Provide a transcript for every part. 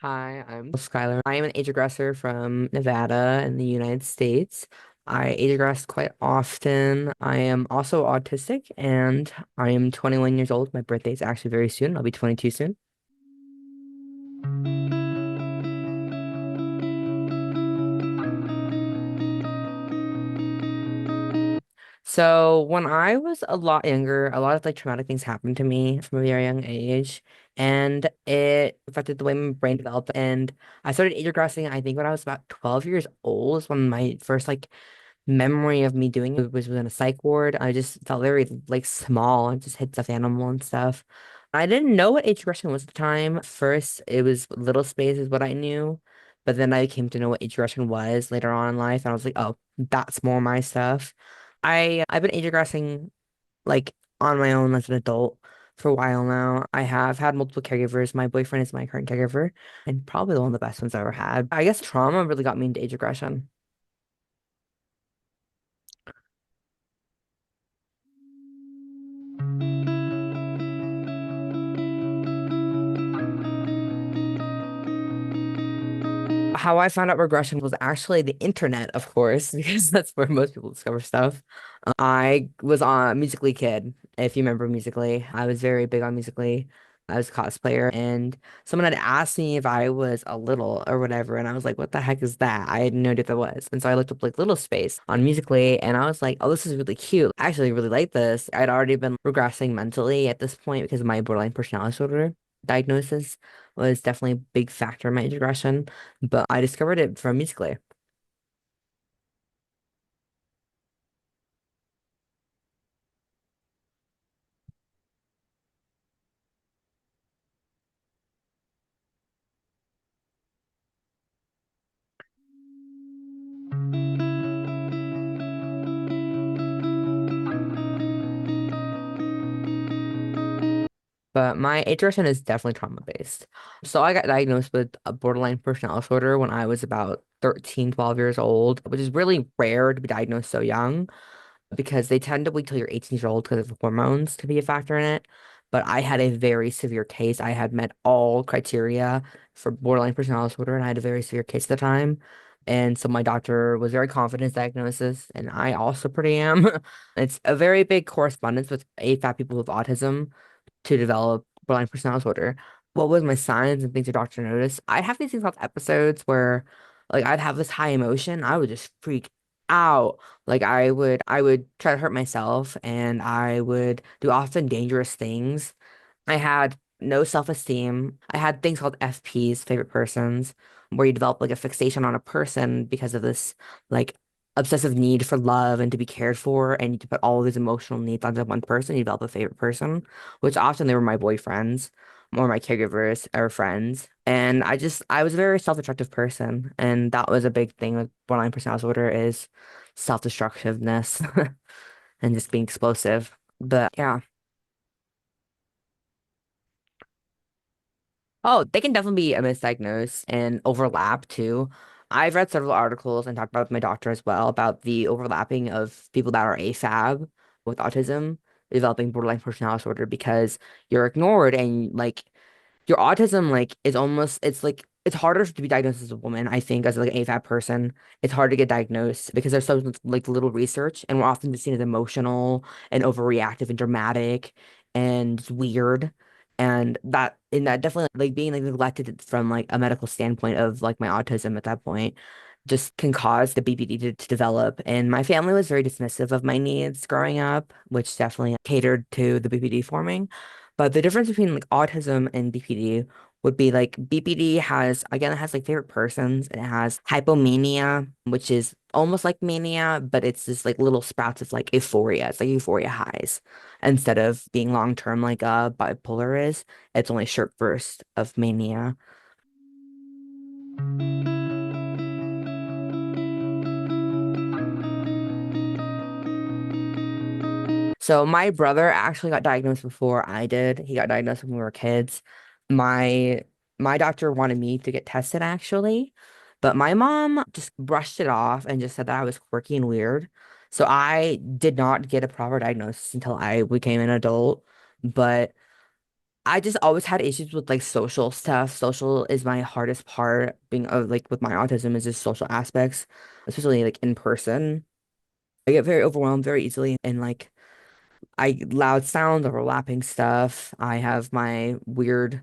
Hi, I'm Skyler. I am an age aggressor from Nevada in the United States. I age aggress quite often. I am also autistic and I am 21 years old. My birthday is actually very soon. I'll be 22 soon. So when I was a lot younger, a lot of like traumatic things happened to me from a very young age, and it affected the way my brain developed. And I started age regressing, I think when I was about 12 years old, is when my first like memory of me doing it was in a psych ward. I just felt very like small. I just hit stuffed animal and stuff. I didn't know what age regression was at the time. First, it was little space is what I knew. But then I came to know what age regression was later on in life, and I was like, oh, that's more my stuff. I've been age regressing like on my own as an adult for a while now. I have had multiple caregivers. My boyfriend is my current caregiver, and probably one of the best ones I ever had. I guess trauma really got me into age regression. How I found out regression was actually the internet, of course, because that's where most people discover stuff. I was on Musically Kid, if you remember Musically. I was very big on Musically. I was a cosplayer, and someone had asked me if I was a little or whatever, and I was like, "What the heck is that?" I had no idea what that was, and so I looked up like Little Space on Musically, and I was like, "Oh, this is really cute. I actually really like this." I'd already been regressing mentally at this point because of my borderline personality disorder diagnosis was definitely a big factor in my regression, but I discovered it from Musically. But my HRSN is definitely trauma based. So I got diagnosed with a borderline personality disorder when I was about 13, 12 years old, which is really rare to be diagnosed so young because they tend to wait till you're 18 years old because of hormones to be a factor in it. But I had a very severe case. I had met all criteria for borderline personality disorder, and I had a very severe case at the time. And so my doctor was very confident in his diagnosis, and I also pretty am. It's a very big correspondence with AFAB people with autism to develop borderline personality disorder. What was my signs and things your doctor noticed? I'd have these things called episodes where like I'd have this high emotion, I would just freak out. Like I would try to hurt myself and I would do often dangerous things. I had no self-esteem. I had things called FPs, favorite persons, where you develop like a fixation on a person because of this like obsessive need for love and to be cared for, and you put all of these emotional needs onto one person, you develop a favorite person, which often they were my boyfriends or my caregivers or friends. And I was a very self-destructive person, and that was a big thing with borderline personality disorder is self-destructiveness and just being explosive. But yeah. Oh, they can definitely be a misdiagnosed and overlap too. I've read several articles and talked about with my doctor as well about the overlapping of people that are AFAB with autism developing borderline personality disorder because you're ignored and like your autism like is almost it's it's harder to be diagnosed as a woman, I think, as like an AFAB person. It's hard to get diagnosed because there's so like little research and we're often just seen as emotional and overreactive and dramatic and weird. And that definitely like being like neglected from like a medical standpoint of like my autism at that point just can cause the BPD to develop. And my family was very dismissive of my needs growing up, which definitely catered to the BPD forming. But the difference between like autism and BPD would be like BPD has, again, it has like favorite persons. It has hypomania, which is almost like mania, but it's just like little sprouts of like euphoria. It's like euphoria highs instead of being long term like bipolar is. It's only short burst of mania. So my brother actually got diagnosed before I did. He got diagnosed when we were kids. My my doctor wanted me to get tested actually, but my mom just brushed it off and just said that I was quirky and weird. So I did not get a proper diagnosis until I became an adult. But I just always had issues with like social stuff. Social is my hardest part, being of like with my autism is just social aspects, especially like in person. I get very overwhelmed very easily and like I loud sounds, overlapping stuff. I have my weird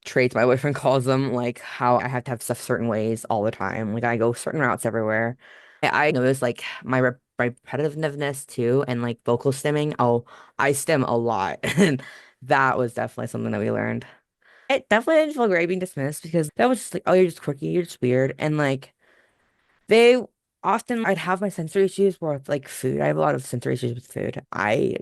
traits, my boyfriend calls them, like how I have to have stuff certain ways all the time. Like I go certain routes everywhere. I notice like my repetitiveness too, and like vocal stimming. Oh, I stim a lot, and that was definitely something that we learned. It definitely didn't feel great being dismissed because that was just like, oh, you're just quirky, you're just weird, and like they often I'd have my sensory issues with like food. I have a lot of sensory issues with food. I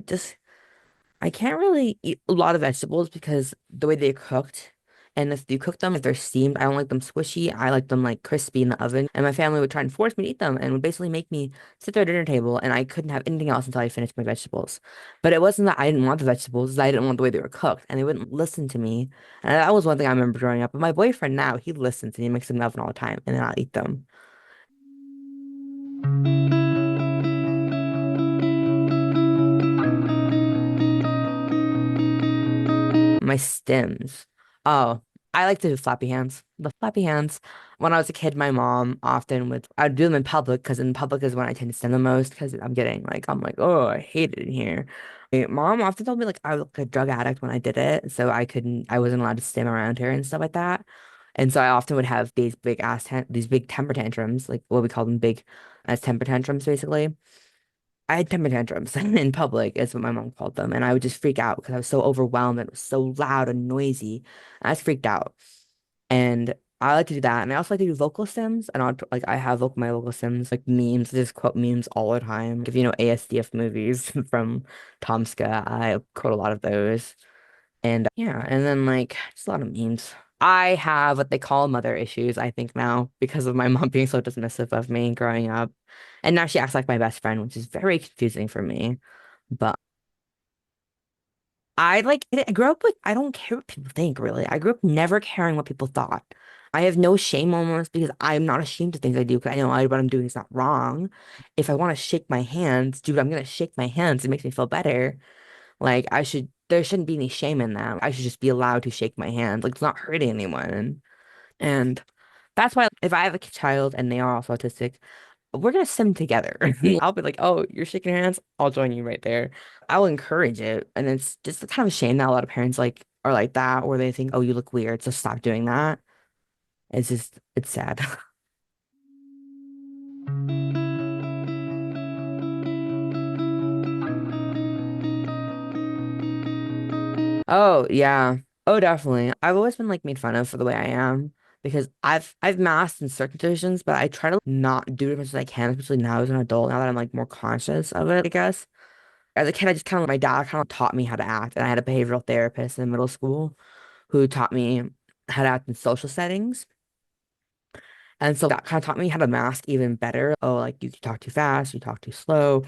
can't really eat a lot of vegetables because the way they're cooked, and if you cook them, if they're steamed, I don't like them squishy. I like them like crispy in the oven. And my family would try and force me to eat them and would basically make me sit there at dinner table and I couldn't have anything else until I finished my vegetables. But it wasn't that I didn't want the vegetables, it's I didn't want the way they were cooked and they wouldn't listen to me. And that was one thing I remember growing up. But my boyfriend now, he listens and he makes them in the oven all the time and then I'll eat them. My stems. Oh, I like to do flappy hands. The flappy hands. When I was a kid, my mom often would, I'd do them in public because in public is when I tend to stim the most because I'm like, oh, I hate it in here. My mom often told me like I was like a drug addict when I did it. So I wasn't allowed to stim around her and stuff like that. And so I often would have these big temper tantrums, like what we call them big as temper tantrums, basically. I had temper tantrums in public, is what my mom called them, and I would just freak out because I was so overwhelmed and it was so loud and noisy. I was freaked out, and I like to do that, and I also like to do vocal stems, and I have my vocal stems like memes, I just quote memes all the time. If you know ASDF movies from Tomska, I quote a lot of those. And yeah, and then like just a lot of memes. I have what they call mother issues, I think now, because of my mom being so dismissive of me growing up. And now she acts like my best friend, which is very confusing for me. But I grew up with I don't care what people think, really. I grew up never caring what people thought. I have no shame almost because I'm not ashamed of things I do because I know what I'm doing is not wrong. If I want to shake my hands, dude, I'm gonna shake my hands. It makes me feel better. Like there shouldn't be any shame in that. I should just be allowed to shake my hand. Like it's not hurting anyone. And that's why if I have a child and they are also autistic, we're gonna sim together. I'll be like, oh, you're shaking your hands, I'll join you right there. I'll encourage it. And it's just kind of a shame that a lot of parents like are like that, or they think, oh, you look weird, so stop doing that. It's sad. Oh, yeah. Oh, definitely. I've always been like made fun of for the way I am because I've masked in certain situations, but I try to not do it as much as I can, especially now as an adult, now that I'm like more conscious of it, I guess. As a kid, I just kind of my dad kind of taught me how to act, and I had a behavioral therapist in middle school who taught me how to act in social settings. And so that kind of taught me how to mask even better. Oh, like you can talk too fast, you talk too slow,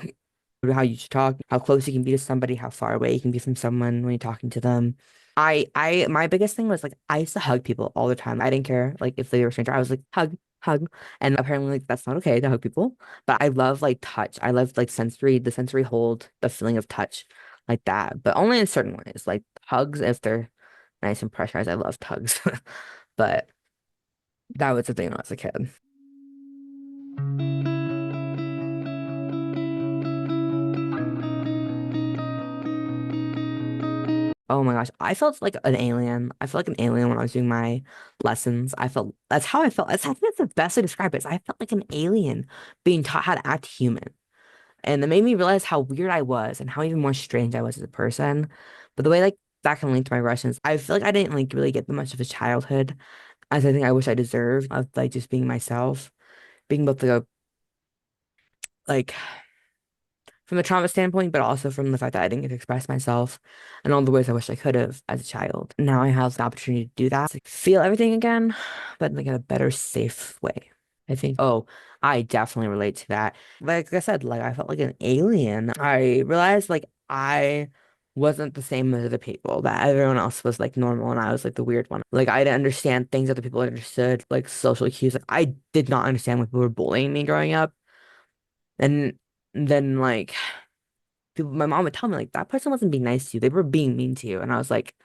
how you should talk, how close you can be to somebody, how far away you can be from someone when you're talking to them. My biggest thing was like I used to hug people all the time. I didn't care like if they were a stranger. I was like hug, hug, and apparently like that's not okay to hug people. But I love like touch. I love like the sensory hold, the feeling of touch, like that. But only in certain ways. Like hugs, if they're nice and pressurized, I love hugs. But that was the thing when I was a kid. Oh my gosh, I felt like an alien. I felt like an alien when I was doing my lessons. I felt that's how I felt. I think that's the best way to describe it. Is I felt like an alien being taught how to act human. And it made me realize how weird I was and how even more strange I was as a person. But the way like that can link to my Russians, I feel like I didn't like really get much of a childhood as I think I wish I deserved of like just being myself, being both like from the trauma standpoint, but also from the fact that I didn't get to express myself in all the ways I wish I could have as a child. Now I have the opportunity to do that, to feel everything again, but like in a better, safe way. I think, oh, I definitely relate to that. Like I said, like I felt like an alien. I realized like I wasn't the same as other people, that everyone else was like normal and I was like the weird one. Like I didn't understand things other people understood, like social cues. Like I did not understand when people were bullying me growing up. And then my mom would tell me like that person wasn't being nice to you. They were being mean to you. And I was like,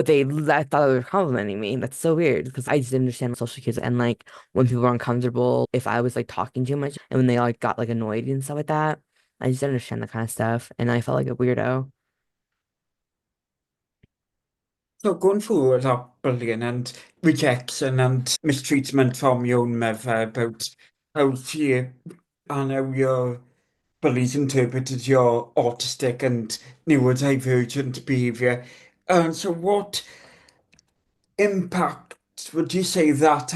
But I thought they were complimenting me. That's so weird because I just didn't understand social cues and like when people were uncomfortable, if I was like talking too much and when they like got like annoyed and stuff like that. I just didn't understand that kind of stuff. And I felt like a weirdo. So going through a lot of bullying and rejection and mistreatment from your own mother about how she and how your bullies interpreted your autistic and neurodivergent behavior. And so what impact would you say that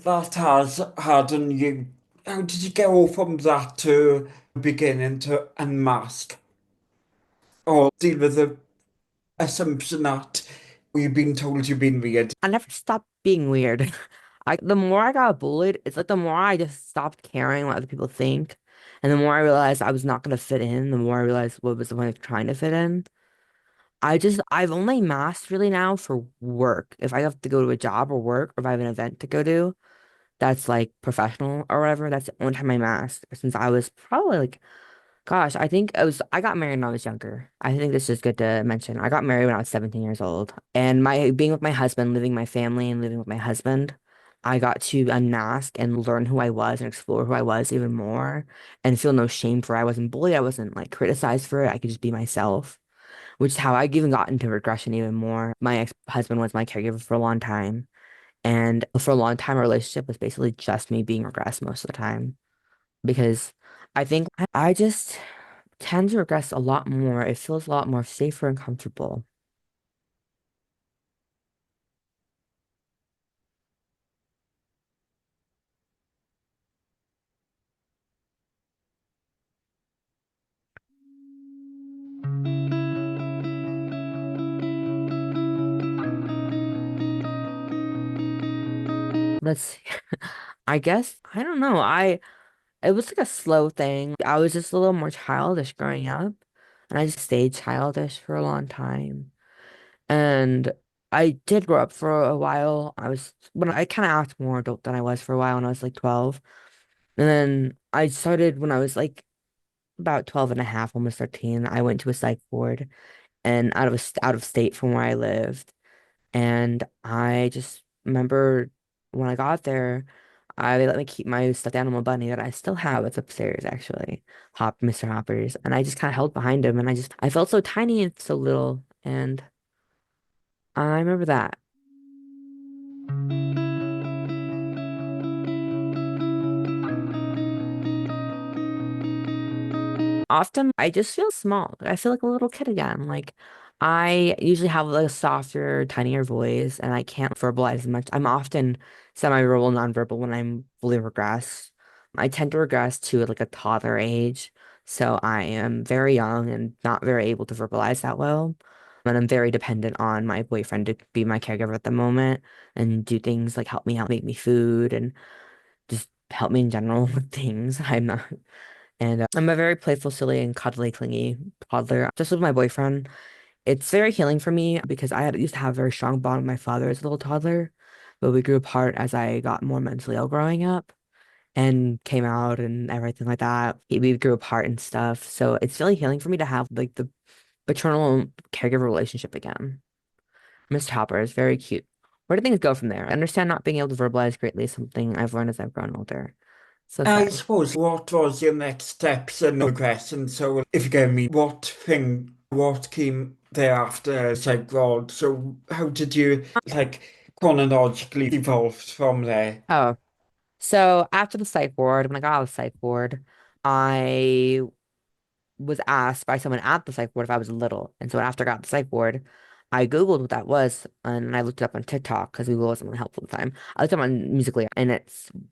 has had on you? How did you go from that to beginning to unmask or deal with the assumption that we've been told you've been weird? I never stopped being weird. The more I got bullied, it's like the more I just stopped caring what other people think. And the more I realized I was not gonna fit in, the more I realized what was the point of trying to fit in. I've only masked really now for work. If I have to go to a job or work, or if I have an event to go to, that's like professional or whatever, that's the only time I masked since I was probably like, gosh, I got married when I was younger. I think this is good to mention. I got married when I was 17 years old. And my being with my husband, living my family and living with my husband, I got to unmask and learn who I was and explore who I was even more and feel no shame for it. I wasn't bullied. I wasn't like criticized for it. I could just be myself, which is how I even got into regression even more. My ex-husband was my caregiver for a long time. And for a long time, our relationship was basically just me being regressed most of the time because I think I just tend to regress a lot more. It feels a lot more safer and comfortable. Let's see. I guess I don't know. I It was like a slow thing. I was just a little more childish growing up, and I just stayed childish for a long time. And I did grow up for a while. When I kind of acted more adult than I was for a while when I was like 12. And then I started when I was like about 12 and a half, almost 13. I went to a psych ward and out of state from where I lived. And I just remember when I got there, they let me keep my stuffed animal bunny that I still have. It's upstairs actually, Mr. Hoppers. And I just kind of held behind him, and I felt so tiny and so little. And I remember that. Often I just feel small. I feel like a little kid again. Like I usually have like a softer, tinier voice and I can't verbalize as much. I'm often semi-verbal, nonverbal when I'm fully regressed. I tend to regress to like a toddler age. So I am very young and not very able to verbalize that well. And I'm very dependent on my boyfriend to be my caregiver at the moment and do things like help me out, make me food, and just help me in general with things. I'm a very playful, silly, and cuddly, clingy toddler. Just with my boyfriend, it's very healing for me because used to have a very strong bond with my father as a little toddler, but we grew apart as I got more mentally ill growing up and came out and everything like that. We grew apart and stuff. So it's really healing for me to have like the paternal caregiver relationship again. Mr. Hopper is very cute. Where do things go from there? I understand not being able to verbalize greatly is something I've learned as I've grown older. So I sorry. suppose what was your next steps in progression? So if you give me what came thereafter as I growed? So how did you like chronologically evolved from there? Oh. So after the psych ward, when I got out of the psych ward, I was asked by someone at the psych ward if I was little. And so after I got the psych ward, I Googled what that was and I looked it up on TikTok because Google wasn't really helpful at the time. I looked up on Musically and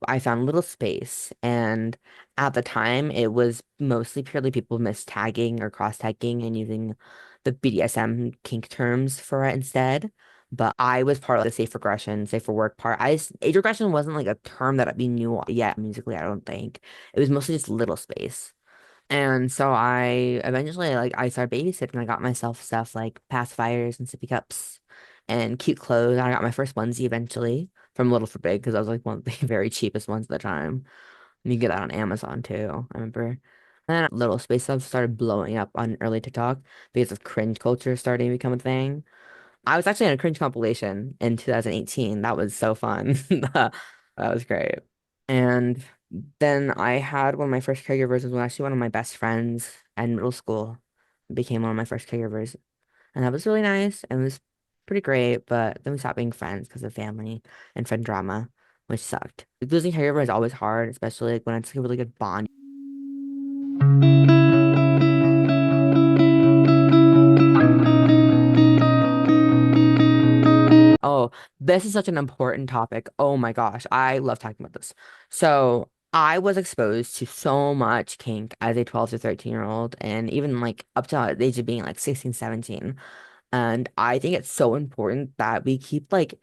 I found Little Space. And at the time, it was mostly purely people mistagging or cross tagging and using the BDSM kink terms for it instead. But I was part of the safe regression, safe for work part. Age regression wasn't like a term that we knew yet musically, I don't think. It was mostly just little space. And so I eventually I started babysitting. I got myself stuff like pacifiers and sippy cups and cute clothes. I got my first onesie eventually from Little for Big because I was like one of the very cheapest ones at the time. And you can get that on Amazon too, I remember. And then Little Space stuff started blowing up on early TikTok because of cringe culture starting to become a thing. I was actually in a cringe compilation in 2018. That was so fun. That was great. And then I had one of my first caregivers was actually one of my best friends in middle school. Became one of my first caregivers. And that was really nice and it was pretty great. But then we stopped being friends because of family and friend drama, which sucked. Losing caregiver is always hard, especially like when it's like a really good bond. Oh, this is such an important topic. Oh my gosh, I love talking about this. So, I was exposed to so much kink as a 12 to 13-year-old, and even like up to the age of being like 16, 17. And I think it's so important that we keep like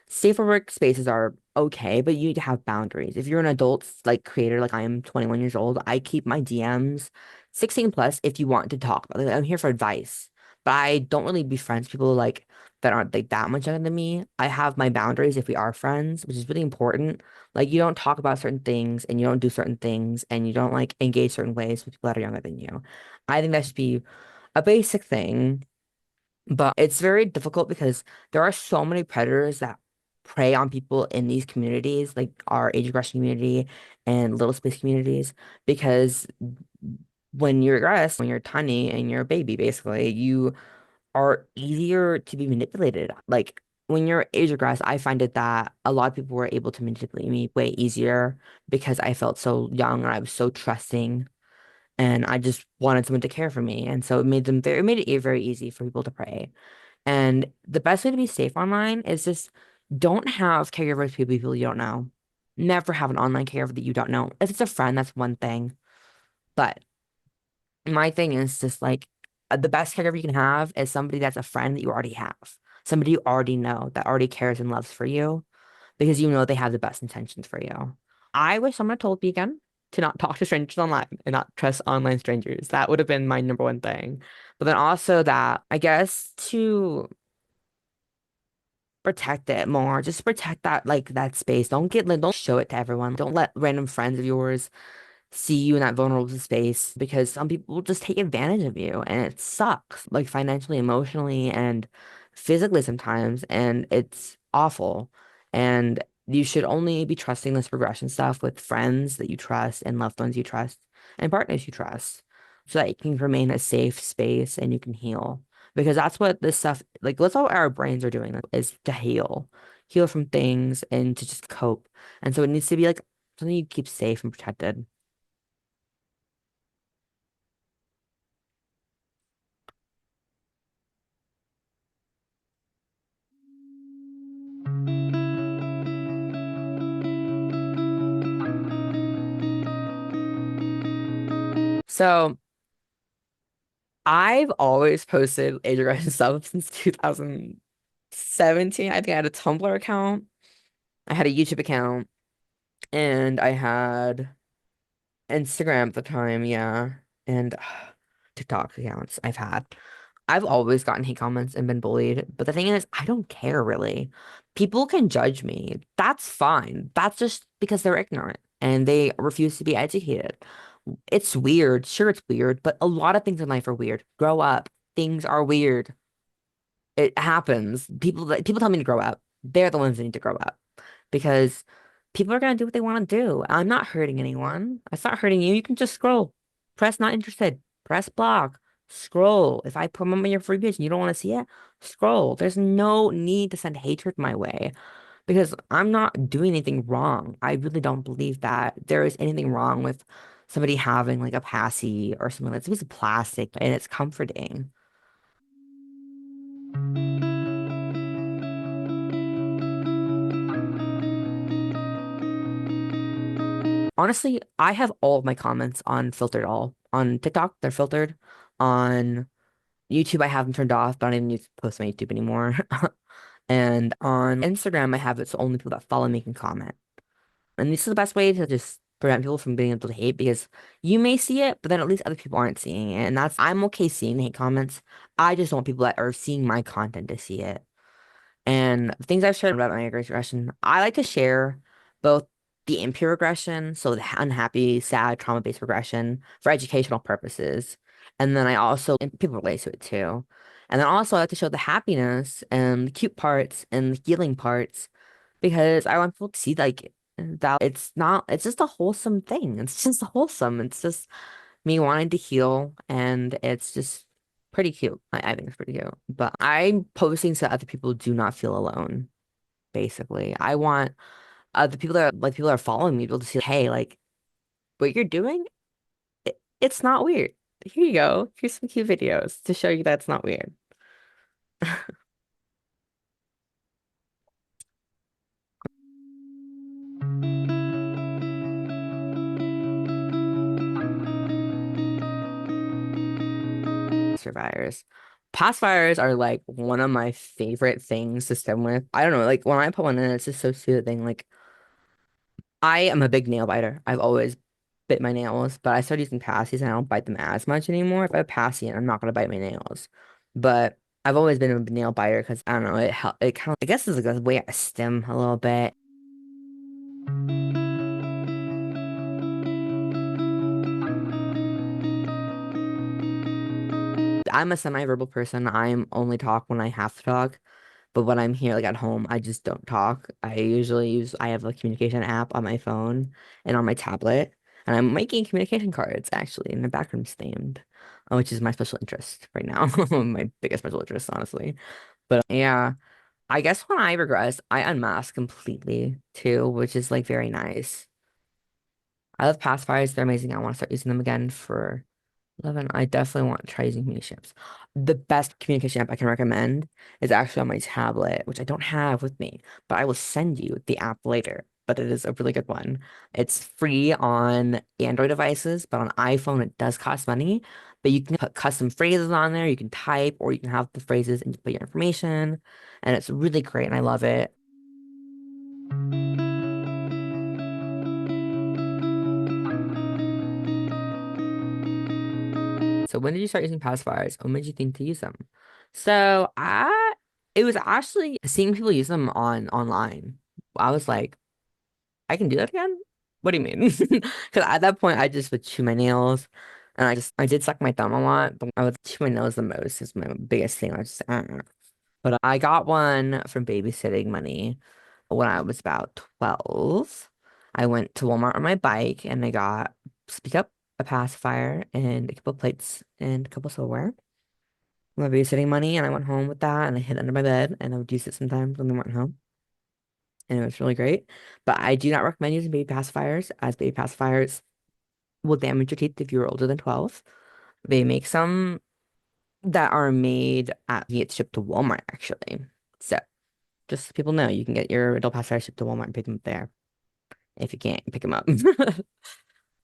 safer workspaces are okay, but you need to have boundaries. If you're an adult like creator, like I am 21 years old, I keep my DMs 16 plus if you want to talk about it. Like, I'm here for advice, but I don't really be friends with people like that aren't like that much younger than me. I have my boundaries if we are friends, which is really important. Like you don't talk about certain things and you don't do certain things and you don't like engage certain ways with people that are younger than you. I think that should be a basic thing. But it's very difficult because there are so many predators that prey on people in these communities, like our age regression community and little space communities, because when you're regress, when you're tiny and you're a baby, basically, you are easier to be manipulated. Like when you're age regress, I find it that a lot of people were able to manipulate me way easier because I felt so young and I was so trusting and I just wanted someone to care for me. And so it made it very easy for people to prey. And the best way to be safe online is just don't have caregivers for people you don't know. Never have an online caregiver that you don't know. If it's a friend, that's one thing. But my thing is just like the best caregiver you can have is somebody that's a friend that you already have, somebody you already know that already cares and loves for you because you know they have the best intentions for you. I wish someone had told me again to not talk to strangers online and not trust online strangers. That would have been my number one thing. But then also that I guess to protect it more. Just protect that like that space. Don't show it to everyone. Don't let random friends of yours see you in that vulnerable space because some people will just take advantage of you and it sucks, like financially, emotionally, and physically sometimes, and it's awful. And you should only be trusting this progression stuff with friends that you trust and loved ones you trust and partners you trust so that it can remain a safe space and you can heal. Because that's what this stuff, like, that's all our brains are doing is to heal from things and to just cope. And so it needs to be like something you keep safe and protected. So I've always posted age regression stuff since 2017. I think I had a Tumblr account, I had a YouTube account, and I had Instagram at the time, yeah, and TikTok accounts I've had. I've always gotten hate comments and been bullied, but the thing is, I don't care really. People can judge me. That's fine. That's just because they're ignorant and they refuse to be educated. It's weird. Sure, it's weird, but a lot of things in life are weird. Grow up. Things are weird. It happens. People tell me to grow up. They're the ones that need to grow up because people are gonna do what they want to do. I'm not hurting anyone. It's not hurting you. You can just scroll. Press not interested. Press block. Scroll. If I promote your free page and you don't want to see it, scroll. There's no need to send hatred my way because I'm not doing anything wrong. I really don't believe that there is anything wrong with somebody having like a passy or something that's a piece of plastic and it's comforting. Honestly, I have all of my comments on filtered all. On TikTok, they're filtered. On YouTube, I have them turned off. Don't even use post on YouTube anymore. And on Instagram, I have it so only people that follow me can comment. And this is the best way to just prevent people from being able to hate because you may see it, but then at least other people aren't seeing it. And that's I'm okay seeing the hate comments. I just don't want people that are seeing my content to see it. And things I've shared about my regression, I like to share both the impure regression, so the unhappy, sad, trauma-based regression for educational purposes. And then I also, and people relate to it too. And then also I like to show the happiness and the cute parts and the healing parts because I want people to see like that it's not, it's just a wholesome thing. It's just wholesome. It's just me wanting to heal and it's just pretty cute. I think it's pretty cute. But I'm posting so other people do not feel alone, basically. I want the people that are like people that are following me able to see, hey, like what you're doing, it's not weird. Here you go. Here's some cute videos to show you that it's not weird. Pacifiers. Pacifiers are like one of my favorite things to stem with. I don't know, like when I put one in, it's just so soothing. Like I am a big nail biter. I've always bit my nails, but I started using pasties and I don't bite them as much anymore. If I have a pasty in, I'm not gonna bite my nails. But I've always been a nail biter because I don't know, it kind of I guess it's like a way I stim a little bit. I'm a semi-verbal person. I'm only talk when I have to talk. But when I'm here, like at home, I just don't talk. I have a communication app on my phone and on my tablet. And I'm making communication cards actually in the backrooms themed, which is my special interest right now. My biggest special interest, honestly. But yeah, I guess when I regress, I unmask completely too, which is like very nice. I love pacifiers. They're amazing. I want to start using them again for 11. I definitely want to try using communication apps. The best communication app I can recommend is actually on my tablet, which I don't have with me, but I will send you the app later. But it is a really good one. It's free on Android devices, but on iPhone it does cost money. But you can put custom phrases on there. You can type, or you can have the phrases and just put your information. And it's really great, and I love it. So when did you start using pacifiers? What made you think to use them? So it was actually seeing people use them online. I was like, I can do that again? What do you mean? Because at that point, I just would chew my nails, and I did suck my thumb a lot, but I would chew my nails the most is my biggest thing. I was just, But I got one from babysitting money when I was about 12. I went to Walmart on my bike, and I got speak up a pacifier and a couple plates and a couple silverware. My babysitting money, and I went home with that, and I hid it under my bed, and I would use it sometimes when they weren't home, and it was really great. But I do not recommend using baby pacifiers, as baby pacifiers will damage your teeth if you're older than 12. They make some that are made at get shipped to Walmart, actually. So just so people know, you can get your adult pacifier shipped to Walmart and pick them up there. If you can't, pick them up.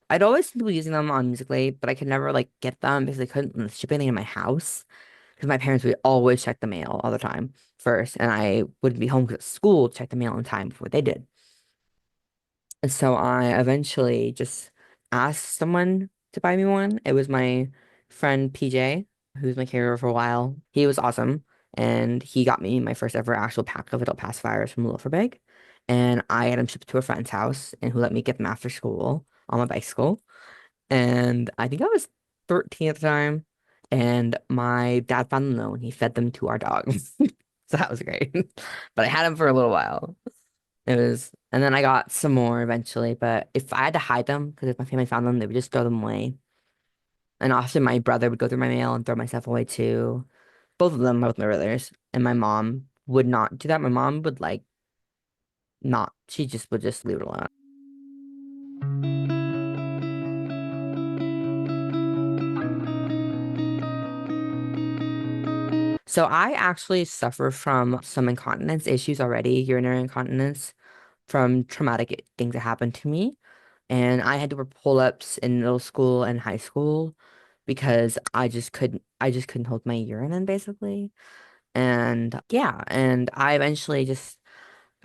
I'd always see people using them on Musical.ly, but I could never like get them because they couldn't ship anything in my house. Because my parents would always check the mail all the time first, and I wouldn't be home because school checked the mail in time before they did. And so I eventually just asked someone to buy me one. It was my friend PJ, who's my caregiver for a while. He was awesome, and he got me my first ever actual pack of adult pacifiers from Little Big, and I had them shipped to a friend's house, and who let me get them after school on my bicycle. And I think I was 13 at the time. And my dad found them though, and he fed them to our dogs. So that was great. But I had them for a little while. And then I got some more eventually. But if I had to hide them, because if my family found them, they would just throw them away. And often my brother would go through my mail and throw my stuff away too. Both of them, both my brothers. And my mom would not do that. My mom would like not, she just would just leave it alone. So I actually suffer from some incontinence issues already, urinary incontinence from traumatic things that happened to me. And I had to wear pull-ups in middle school and high school because I just couldn't hold my urine in basically. And yeah, and I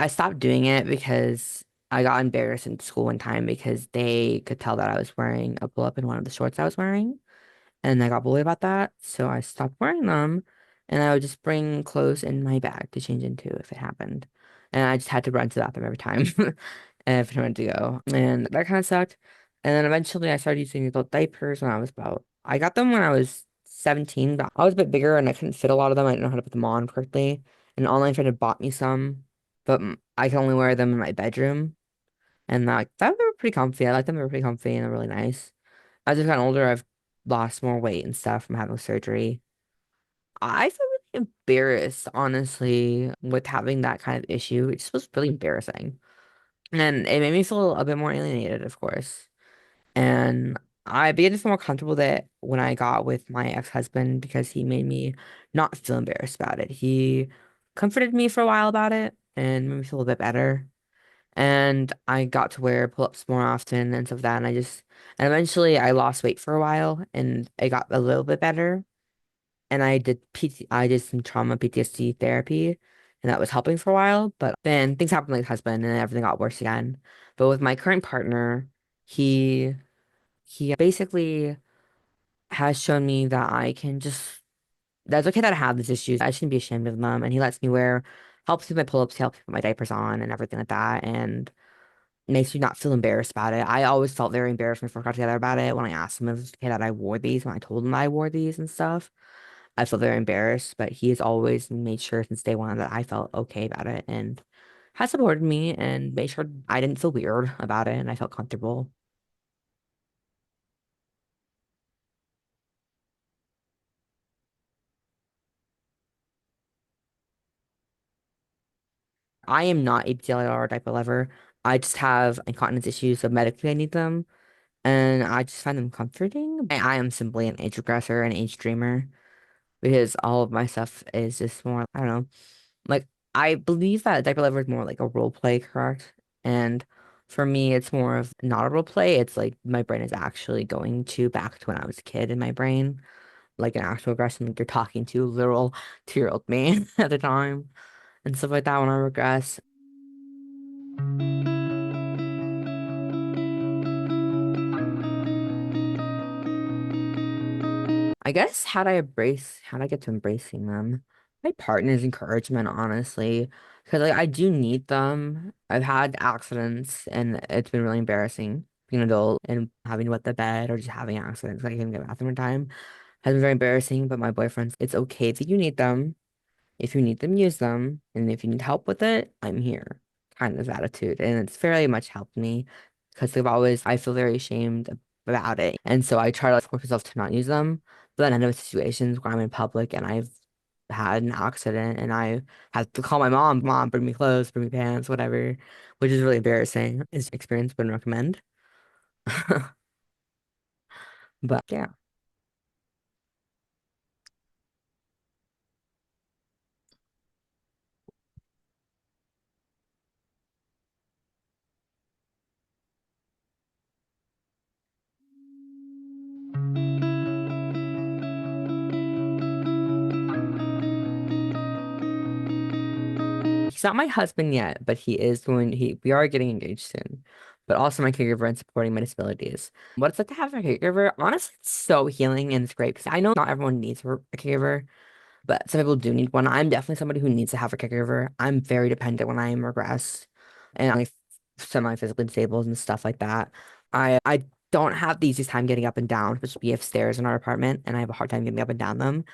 stopped doing it because I got embarrassed in school one time because they could tell that I was wearing a pull-up in one of the shorts I was wearing. And I got bullied about that, so I stopped wearing them. And I would just bring clothes in my bag to change into if it happened. And I just had to run to the bathroom every time if I wanted to go. And that kind of sucked. And then eventually I started using adult diapers when I was about, I got them when I was 17, but I was a bit bigger and I couldn't fit a lot of them. I didn't know how to put them on correctly. And an online friend had bought me some, but I can only wear them in my bedroom. And like that they were pretty comfy. I like them. They were pretty comfy and they're really nice. As I've gotten older, I've lost more weight and stuff from having surgery. I feel really embarrassed, honestly, with having that kind of issue. It just was really embarrassing. And it made me feel a bit more alienated, of course. And I began to feel more comfortable with it when I got with my ex-husband because he made me not feel embarrassed about it. He comforted me for a while about it and made me feel a bit better. And I got to wear pull-ups more often and stuff like that. And eventually I lost weight for a while and it got a little bit better. And I did some trauma PTSD therapy and that was helping for a while. But then things happened with my husband and everything got worse again. But with my current partner, he he basically has shown me that that's okay that I have these issues. I shouldn't be ashamed of them. And he lets me helps me with my pull-ups, helps me put my diapers on and everything like that. And makes me not feel embarrassed about it. I always felt very embarrassed when we first got together about it. When I asked him if it was okay that I wore these, when I told him I wore these and stuff, I felt very embarrassed. But he has always made sure since day one that I felt okay about it and has supported me and made sure I didn't feel weird about it and I felt comfortable. I am not a PTLR or diaper lover. I just have incontinence issues, so medically I need them, and I just find them comforting. I am simply an age regressor, an age dreamer, because all of my stuff is just more, I don't know, like I believe that diaper lover is more like a role play, correct? And for me, it's more of not a role play. It's like my brain is actually going to back to when I was a kid in my brain, like an actual aggression, like you're talking to literal 2-year-old me at the time and stuff like that when I regress. I guess how would I get to embracing them? My partner's encouragement, honestly, because like I do need them. I've had accidents and it's been really embarrassing being an adult and having to wet the bed or just having accidents. Like I can't get to the bathroom in time has been very embarrassing. But my boyfriend's, it's okay that you need them. If you need them, use them. And if you need help with it, I'm here. Kind of attitude. And it's fairly much helped me because I feel very ashamed about it. And so I try to force myself to not use them. But then I end up in situations where I'm in public and I've had an accident and I have to call my mom, bring me clothes, bring me pants, whatever, which is really embarrassing. It's an experience, wouldn't recommend. But yeah. He's not my husband yet, but we are getting engaged soon. But also my caregiver and supporting my disabilities. What it's like to have a caregiver, honestly, it's so healing and it's great because I know not everyone needs a caregiver, but some people do need one. I'm definitely somebody who needs to have a caregiver. I'm very dependent when I am regressed and I'm like semi-physically disabled and stuff like that. I don't have the easiest time getting up and down, which we have stairs in our apartment, and I have a hard time getting up and down them.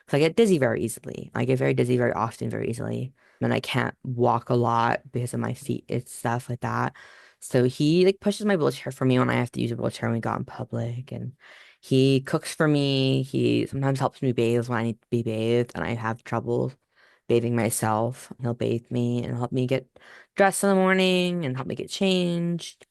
So I get dizzy very easily. I get very dizzy very often, very easily. And I can't walk a lot because of my feet and stuff like that. So he like pushes my wheelchair for me when I have to use a wheelchair when we go out in public and he cooks for me. He sometimes helps me bathe when I need to be bathed and I have trouble bathing myself. He'll bathe me and help me get dressed in the morning and help me get changed.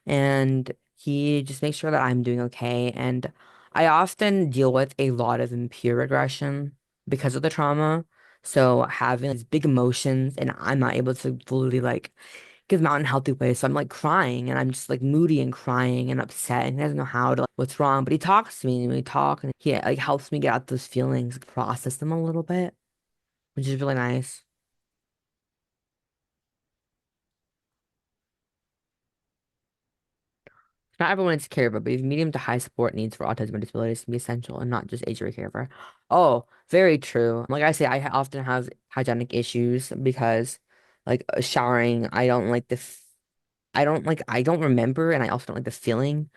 And he just makes sure that I'm doing okay. And I often deal with a lot of impure aggression because of the trauma. So having these big emotions and I'm not able to fully like give them out in a healthy way. So I'm like crying and I'm just like moody and crying and upset and he doesn't know how to like what's wrong. But he talks to me and we talk and he like helps me get out those feelings, process them a little bit, which is really nice. Not everyone is a caregiver, but medium to high support needs for autism and disabilities can be essential and not just age or caregiver. Oh, very true. Like I say, often have hygienic issues because like showering, I don't remember and I also don't like the feeling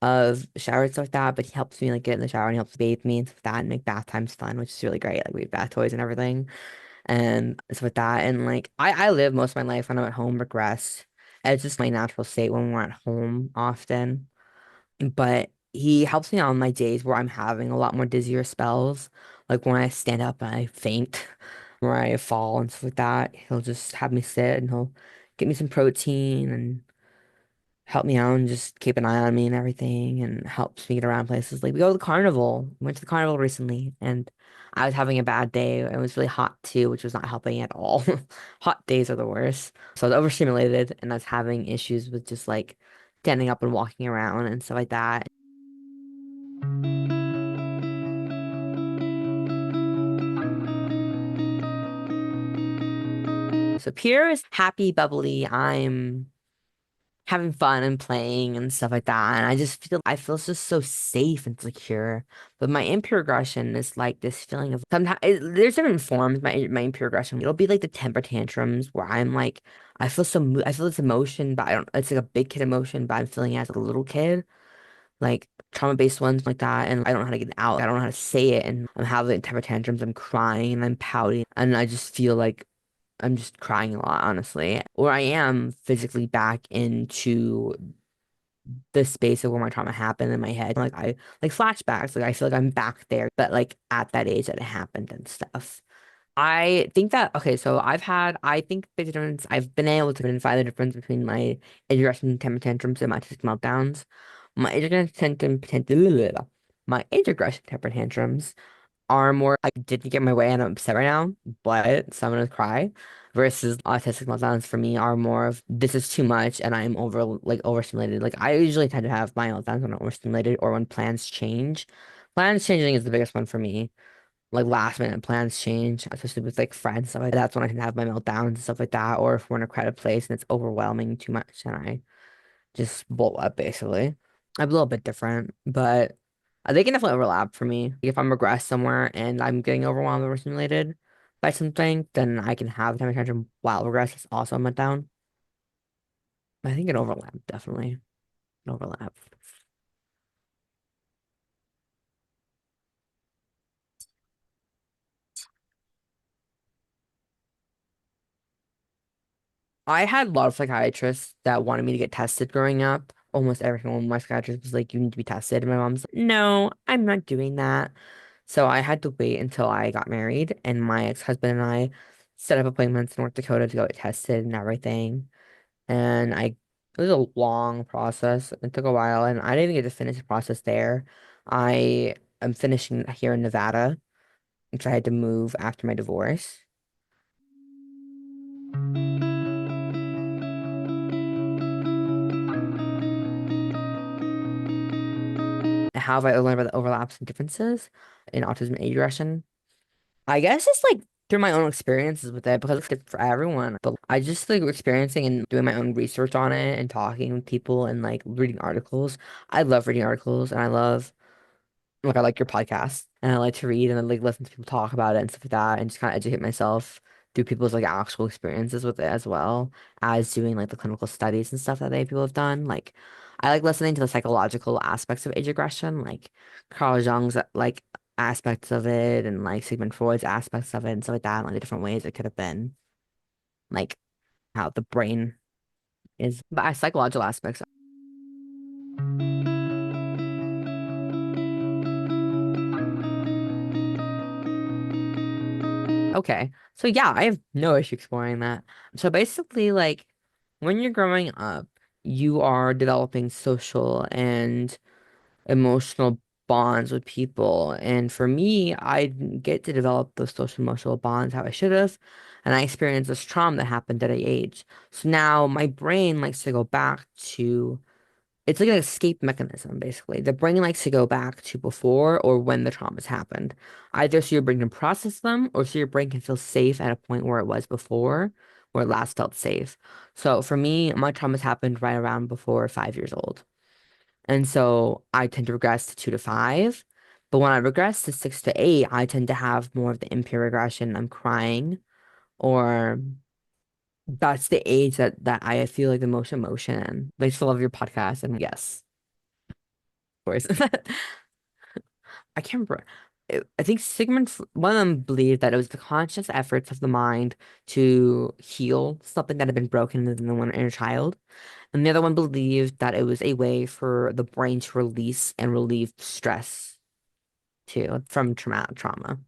of showers and stuff like that, but he helps me like get in the shower and he helps bathe me and stuff like that and make bath times fun, which is really great. Like we have bath toys and everything and stuff like that. And like I live most of my life when I'm at home regress. It's just my natural state when we're at home often. But he helps me on my days where I'm having a lot more dizzier spells. Like when I stand up and I faint or I fall and stuff like that. He'll just have me sit and he'll get me some protein and help me out and just keep an eye on me and everything and helps me get around places. Like we go to the carnival. We went to the carnival recently and I was having a bad day. It was really hot too, which was not helping at all. Hot days are the worst. So I was overstimulated and I was having issues with just like standing up and walking around and stuff like that. So Pierre is happy, bubbly. I'm having fun and playing and stuff like that. And I feel just so safe and secure. But my impure aggression is like this feeling of sometimes there's different forms. My impure aggression. It'll be like the temper tantrums where I'm like I feel this emotion, but I don't. It's like a big kid emotion, but I'm feeling it as a little kid, like trauma-based ones like that. And I don't know how to get it out. I don't know how to say it. And I'm having temper tantrums. I'm crying and I'm pouting, and I just feel like I'm just crying a lot, honestly. Or I am physically back into the space of where my trauma happened in my head. Like I like flashbacks. Like I feel like I'm back there, but like at that age that it happened and stuff. I think that okay, so I think the difference I've been able to identify the difference between my aggression temper tantrums and my autistic meltdowns. My aggression my aggression temper tantrums are more I didn't get my way and I'm upset right now, but so I'm gonna cry. Versus autistic meltdowns for me are more of this is too much and I'm overstimulated. Like I usually tend to have my meltdowns when I'm overstimulated or when plans change. Plans changing is the biggest one for me. Like last minute plans change, especially with like friends stuff like that. That's when I can have my meltdowns and stuff like that. Or if we're in a crowded place and it's overwhelming too much and I just blow up basically. I'm a little bit different, but they can definitely overlap for me. If I'm regressed somewhere and I'm getting overwhelmed or stimulated by something, then I can have a temper tantrum while regress is also a down. I think it overlap, definitely. It overlap. I had a lot of psychiatrists that wanted me to get tested growing up. Almost every single one of my psychiatrists was like, you need to be tested. And my mom's like, no, I'm not doing that. So I had to wait until I got married, and my ex-husband and I set up appointments in North Dakota to go get tested and everything. And it was a long process. It took a while, and I didn't even get to finish the process there. I am finishing here in Nevada, because I had to move after my divorce. How have I learned about the overlaps and differences in autism and aggression? I guess it's like through my own experiences with it because it's different for everyone. But I just like experiencing and doing my own research on it and talking with people and like reading articles. I love reading articles and I love like I like your podcast and I like to read and I like listen to people talk about it and stuff like that and just kind of educate myself through people's like actual experiences with it as well as doing like the clinical studies and stuff that they people have done. Like I like listening to the psychological aspects of age aggression, like Carl Jung's like aspects of it and like Sigmund Freud's aspects of it and stuff like that, and like the different ways it could have been, like how the brain is, but psychological aspects. Okay. So yeah, I have no issue exploring that. So basically, like when you're growing up, you are developing social and emotional bonds with people. And for me, I didn't get to develop those social emotional bonds how I should have. And I experienced this trauma that happened at a age. So now my brain likes to go back to it's like an escape mechanism, basically. The brain likes to go back to before or when the traumas happened. Either so your brain can process them or so your brain can feel safe at a point where it was before, where it last felt safe. So for me, my traumas happened right around before 5 years old. And so I tend to regress to 2 to 5. But when I regress to 6 to 8, I tend to have more of the impure regression. I'm crying, or that's the age that I feel like the most emotion in. But I still love your podcast, and yes. course. I can't remember. I think one of them believed that it was the conscious efforts of the mind to heal something that had been broken in the one inner child. And the other one believed that it was a way for the brain to release and relieve stress too from trauma.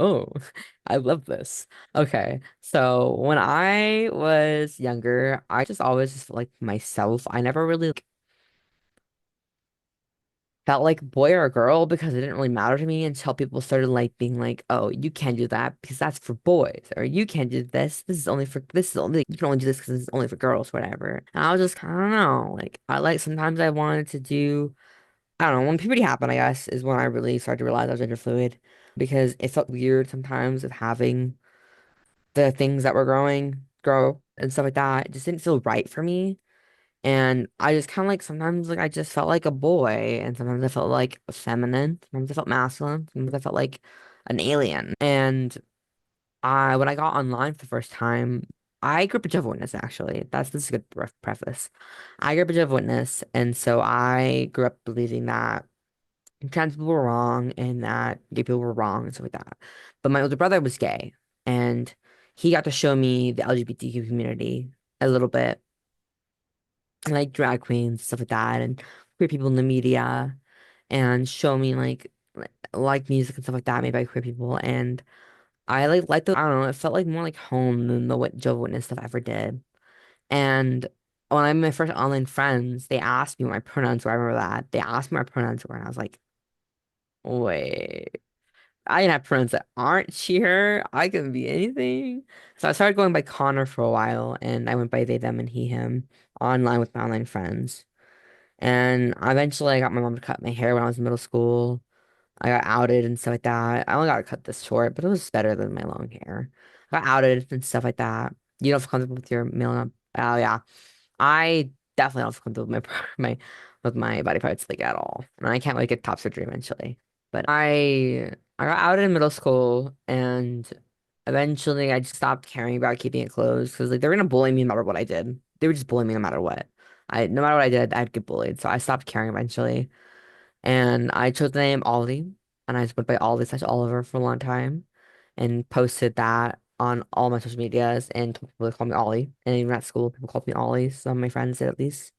Oh, I love this. Okay. So when I was younger, I just always just felt like myself. I never really felt like boy or girl because it didn't really matter to me until people started like being like, "Oh, you can't do that because that's for boys," or "You can't do this. This is only you can only do this because it's only for girls, whatever." And I was just, I don't know, like I like sometimes I wanted to do, I don't know, when puberty happened, I guess, is when I really started to realize I was gender fluid because it felt weird sometimes of having the things that were grow and stuff like that. It just didn't feel right for me. And I just kind of like sometimes like I just felt like a boy, and sometimes I felt like feminine, sometimes I felt masculine, sometimes I felt like an alien. And I when I got online for the first time, I grew up a Jehovah's Witness actually. This is a good preface. I grew up a Jehovah's Witness, and so I grew up believing that trans people were wrong and that gay people were wrong and stuff like that. But my older brother was gay, and he got to show me the LGBTQ community a little bit, like drag queens, stuff like that, and queer people in the media, and show me like music and stuff like that made by queer people. And I like the I don't know, it felt like more like home than the what Jehovah's Witness stuff ever did. And when I met my first online friends, they asked me what my pronouns were. I remember that. They asked me what my pronouns were, and I was like, wait. I can have pronouns that aren't cheer. I can be anything. So I started going by Connor for a while, and I went by they, them, and he, him online with my online friends. And eventually I got my mom to cut my hair when I was in middle school. I got outed and stuff like that. I only got to cut this short, but it was better than my long hair. I got outed and stuff like that. You don't feel comfortable with your male? Oh yeah. I definitely don't feel comfortable with my body parts like at all. And I can't wait to get top surgery eventually. But I got outed in middle school, and eventually I just stopped caring about keeping it closed because like they were gonna bully me no matter what I did. They would just bully me no matter what. No matter what I did, I'd get bullied. So I stopped caring eventually. And I chose the name Ollie, and I just went by Ollie/Oliver for a long time, and posted that on all my social medias, and told people to call me Ollie. And even at school, people called me Ollie. Some of my friends did at least.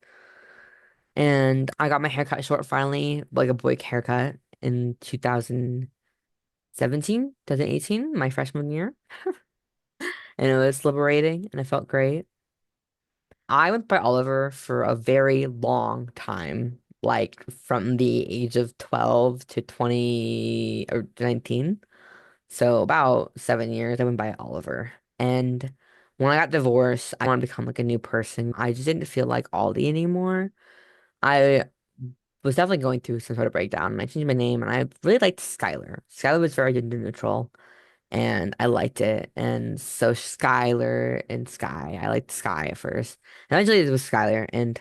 And I got my hair cut short finally, like a boy haircut in 2017, 2018, my freshman year. And it was liberating and it felt great. I went by Oliver for a very long time, like from the age of 12 to 20 or 19. So about 7 years, I went by Oliver. And when I got divorced, I wanted to become like a new person. I just didn't feel like Ollie anymore. I was definitely going through some sort of breakdown, and I changed my name, and I really liked Skyler. Skyler was very gender neutral, and I liked it. And so Skyler and Sky, I liked Sky at first. And eventually it was Skyler, and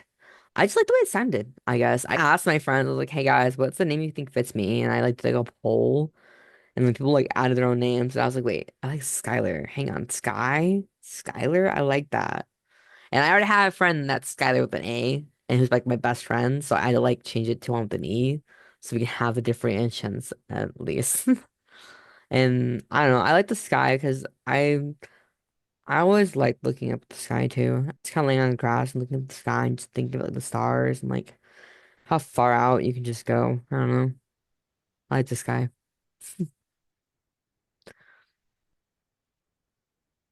I just liked the way it sounded, I guess. I asked my friends, I was like, hey guys, what's the name you think fits me? And I liked like a poll. And then people like added their own names. And I was like, wait, I like Skyler. Hang on, Sky? Skyler? I like that. And I already had a friend that's Skyler with an A, and who's like my best friend. So I had to like change it to one with an E so we can have a differentiations at least. And I don't know, I like the sky because I always like looking up at the sky too. Just kind of laying on the grass and looking at the sky and just thinking about like the stars and like how far out you can just go. I don't know. I like the sky.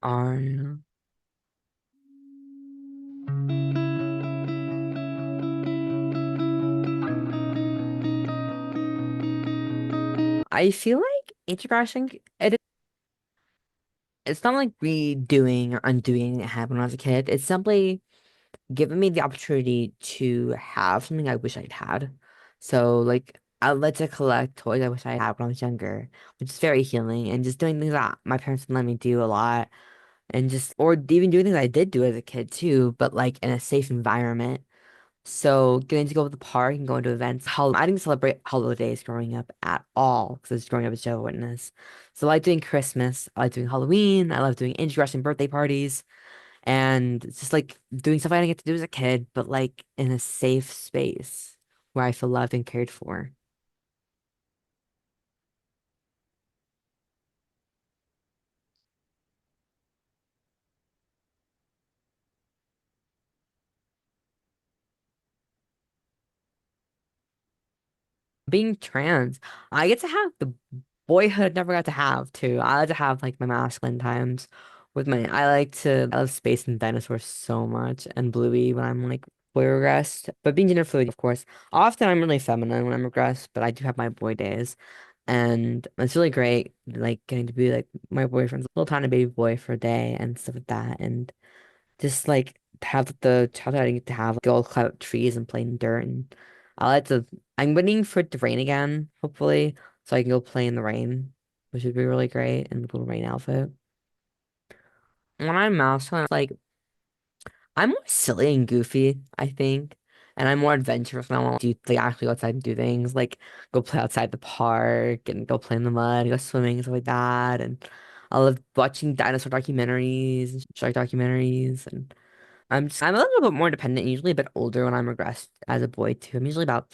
Yeah. I feel like introspection, it's not like redoing or undoing that happened when I was a kid. It's simply given me the opportunity to have something I wish I'd had. So like I like to collect toys I wish I had when I was younger, which is very healing and just doing things that my parents didn't let me do a lot and just or even doing things I did do as a kid too, but like in a safe environment. So getting to go to the park and going to events. I didn't celebrate holidays growing up at all because I was growing up as a Jehovah's Witness. So I like doing Christmas. I like doing Halloween. I love doing Regression birthday parties. And it's just like doing stuff I didn't get to do as a kid, but like in a safe space where I feel loved and cared for. Being trans, I get to have the boyhood I never got to have too. I like to have like my masculine times with I love space and dinosaurs so much and Bluey when I'm like boy regressed. But being gender fluid, of course. Often I'm really feminine when I'm regressed, but I do have my boy days. And it's really great, like getting to be like my boyfriend's little tiny baby boy for a day and stuff like that. And just like have the childhood I get to have, go climb up trees and play in dirt. And I like to, I'm waiting for it to rain again, hopefully, so I can go play in the rain, which would be really great in the little rain outfit. When I'm mouse, like, I'm more silly and goofy, I think. And I'm more adventurous when I want to do, like, actually go outside and do things, like go play outside the park and go play in the mud, go swimming and stuff like that. And I love watching dinosaur documentaries and shark documentaries. And I'm a little bit more dependent, usually a bit older when I'm regressed as a boy too. I'm usually about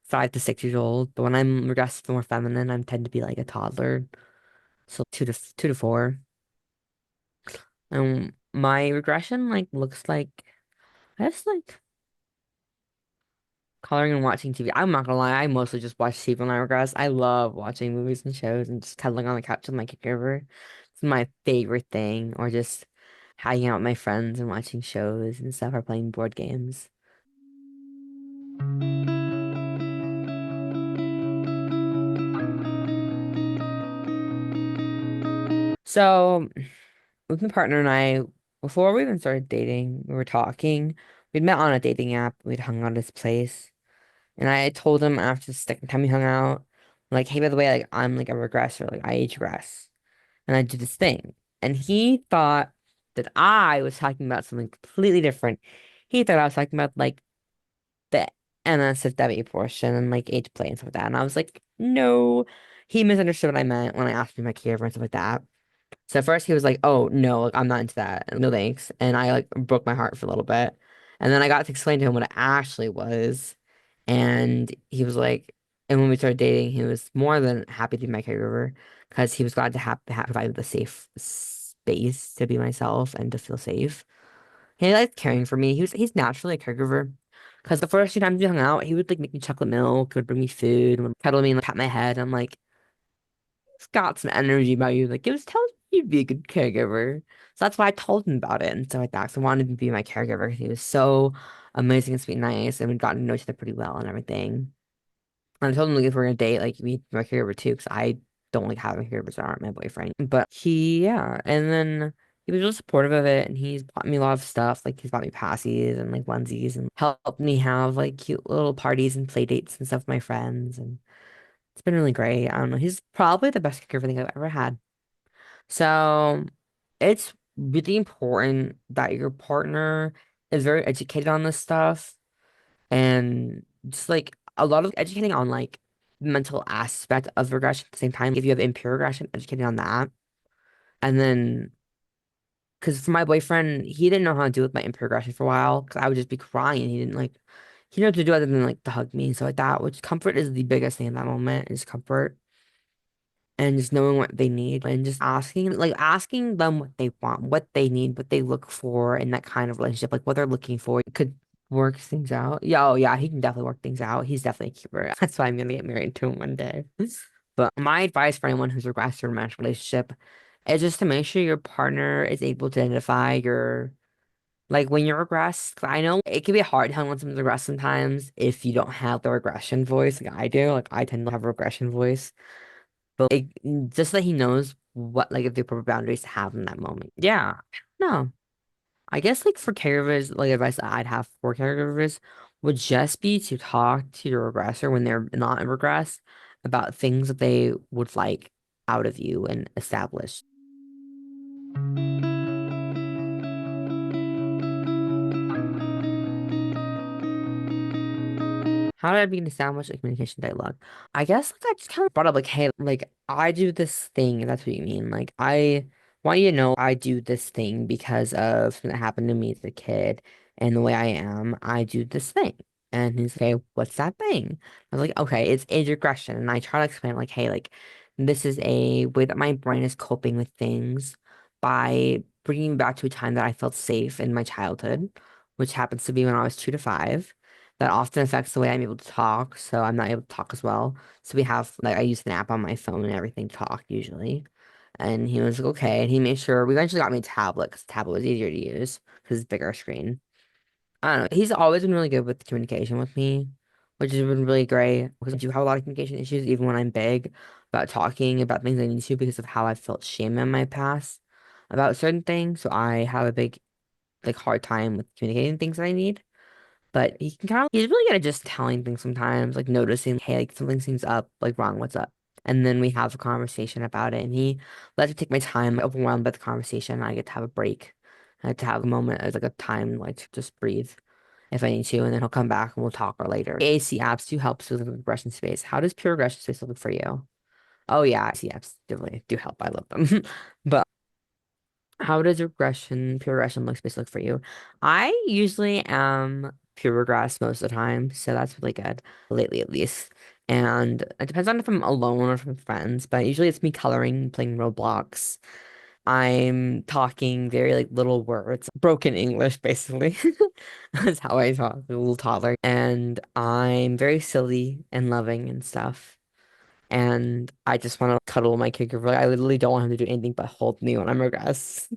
5 to 6 years old, but when I'm regressed more feminine, I tend to be like a toddler, so 2 to 4. And my regression like looks like I just like coloring and watching TV. I'm not gonna lie, I mostly just watch TV when I regress. I love watching movies and shows and just cuddling on the couch with my caregiver. It's my favorite thing, or just hanging out with my friends and watching shows and stuff or playing board games. So, with my partner and I, before we even started dating, we were talking. We'd met on a dating app. We'd hung out at his place. And I told him after the second time we hung out, like, hey, by the way, like, I'm like a regressor. Like, I age regress. And I do this thing. And he thought that I was talking about something completely different. He thought I was talking about, like, the NSFW portion and, like, age play and stuff like that. And I was like, no. He misunderstood what I meant when I asked him my caregiver and stuff like that. So at first he was like, "Oh no, like I'm not into that. No thanks." And I like broke my heart for a little bit. And then I got to explain to him what it actually was. And he was like, and when we started dating, he was more than happy to be my caregiver because he was glad to have provided the safe space to be myself and to feel safe. He liked caring for me. He's naturally a caregiver. Because the first few times we hung out, he would like make me chocolate milk, would bring me food, and would cuddle me and like, pat my head. I'm like, it's got some energy about you. Like it was telling me you'd be a good caregiver. So that's why I told him about it and stuff like that. So I wanted him to be my caregiver because he was so amazing and sweet and nice, and we'd gotten to know each other pretty well and everything. And I told him like if we're gonna date, like we my caregiver too, because I don't like having caregivers that aren't my boyfriend. But yeah. And then he was really supportive of it, and he's bought me a lot of stuff. Like he's bought me passies and like onesies, and helped me have like cute little parties and play dates and stuff with my friends. And it's been really great. I don't know. He's probably the best caregiver thing I've ever had. So it's really important that your partner is very educated on this stuff and just like a lot of educating on like mental aspect of regression at the same time. If you have impure regression, educating on that. And then because for my boyfriend, he didn't know how to deal with my impure regression for a while because I would just be crying. He didn't know what to do other than like to hug me and stuff like that, which comfort is the biggest thing in that moment is comfort. And just knowing what they need and just asking them what they want, what they need, what they look for in that kind of relationship, like what they're looking for. It could work things out. Yeah, oh yeah, he can definitely work things out. He's definitely a keeper. That's why I'm gonna get married to him one day. But my advice for anyone who's regressed to a romantic relationship is just to make sure your partner is able to identify your like when you're regressed. 'Cause I know it can be hard telling when someone's regressed sometimes if you don't have the regression voice like I do. Like I tend to have a regression voice. But like, just that he knows what like the appropriate boundaries to have in that moment. Yeah. No. I guess like for caregivers, like advice that I'd have for caregivers would just be to talk to your regressor when they're not in regress about things that they would like out of you and establish. How did I begin to establish a communication dialogue? I guess like I just kind of brought up like, hey, like I do this thing, if that's what you mean. Like I want you to know I do this thing because of something that happened to me as a kid and the way I am, I do this thing. And he's like, okay, what's that thing? I was like, okay, it's age regression. And I try to explain like, hey, like this is a way that my brain is coping with things by bringing me back to a time that I felt safe in my childhood, which happens to be when I was 2 to 5 that often affects the way I'm able to talk. So I'm not able to talk as well. So we have like I use an app on my phone and everything to talk usually. And he was like, okay. And he made sure we eventually got me a tablet because the tablet was easier to use because it's bigger screen. I don't know. He's always been really good with communication with me, which has been really great because I do have a lot of communication issues, even when I'm big about talking about things I need to because of how I felt shame in my past about certain things. So I have a big, like, hard time with communicating things that I need. But he can kind of, he's really good at just telling things sometimes, like noticing, hey, like something seems up, like wrong, what's up? And then we have a conversation about it. And he lets me take my time, overwhelmed by the conversation. I get to have a break. I get to have a moment as like a time, like to just breathe if I need to. And then he'll come back and we'll talk or later. AC apps do help with the regression space. How does pure regression space look for you? Oh, yeah, AC apps definitely do help. I love them. But how does regression, pure regression look space look for you? I usually am pure regress most of the time, so that's really good, lately at least. And it depends on if I'm alone or from friends, but usually it's me coloring, playing Roblox. I'm talking very like little words, broken English basically. That's how I talk, a little toddler. And I'm very silly and loving and stuff. And I just want to cuddle my caregiver. Like, I literally don't want him to do anything but hold me when I'm regress.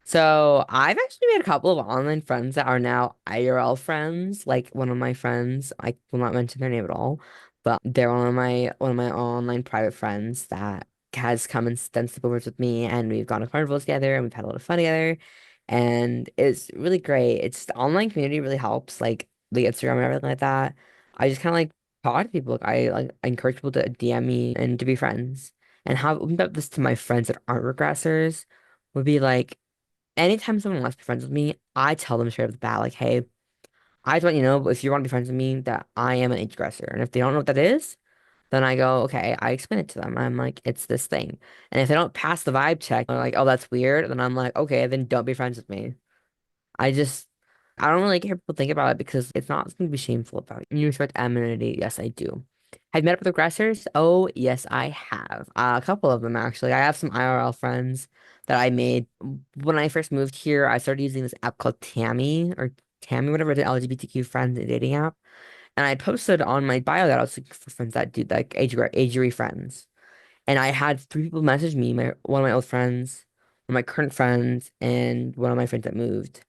So I've actually made a couple of online friends that are now IRL friends. Like one of my friends, I will not mention their name at all, but they're one of my online private friends that has come and done sleepovers with me, and we've gone to carnivals together, and we've had a lot of fun together, and it's really great. It's the online community really helps, like the Instagram and everything like that. I just kind of like talk to people. I encourage people to DM me and to be friends, and how I've opened up this to my friends that aren't regressors would be like anytime someone wants to be friends with me, I tell them straight off the bat, like, hey, I just want you to know if you want to be friends with me, that I am an age aggressor. And if they don't know what that is, then I go, okay, I explain it to them. I'm like, it's this thing. And if they don't pass the vibe check, they're like, oh, that's weird. Then I'm like, okay, then don't be friends with me. I just, I don't really care people think about it because it's not something to be shameful about. You respect anonymity. Yes, I do. Have you met up with aggressors? Oh, yes, I have. A couple of them, actually. I have some IRL friends that I made. When I first moved here, I started using this app called Tammy, whatever, the LGBTQ friends and dating app. And I posted on my bio that I was looking for friends that do like agery friends. And I had 3 people message me, one of my old friends, one of my current friends, and one of my friends that moved.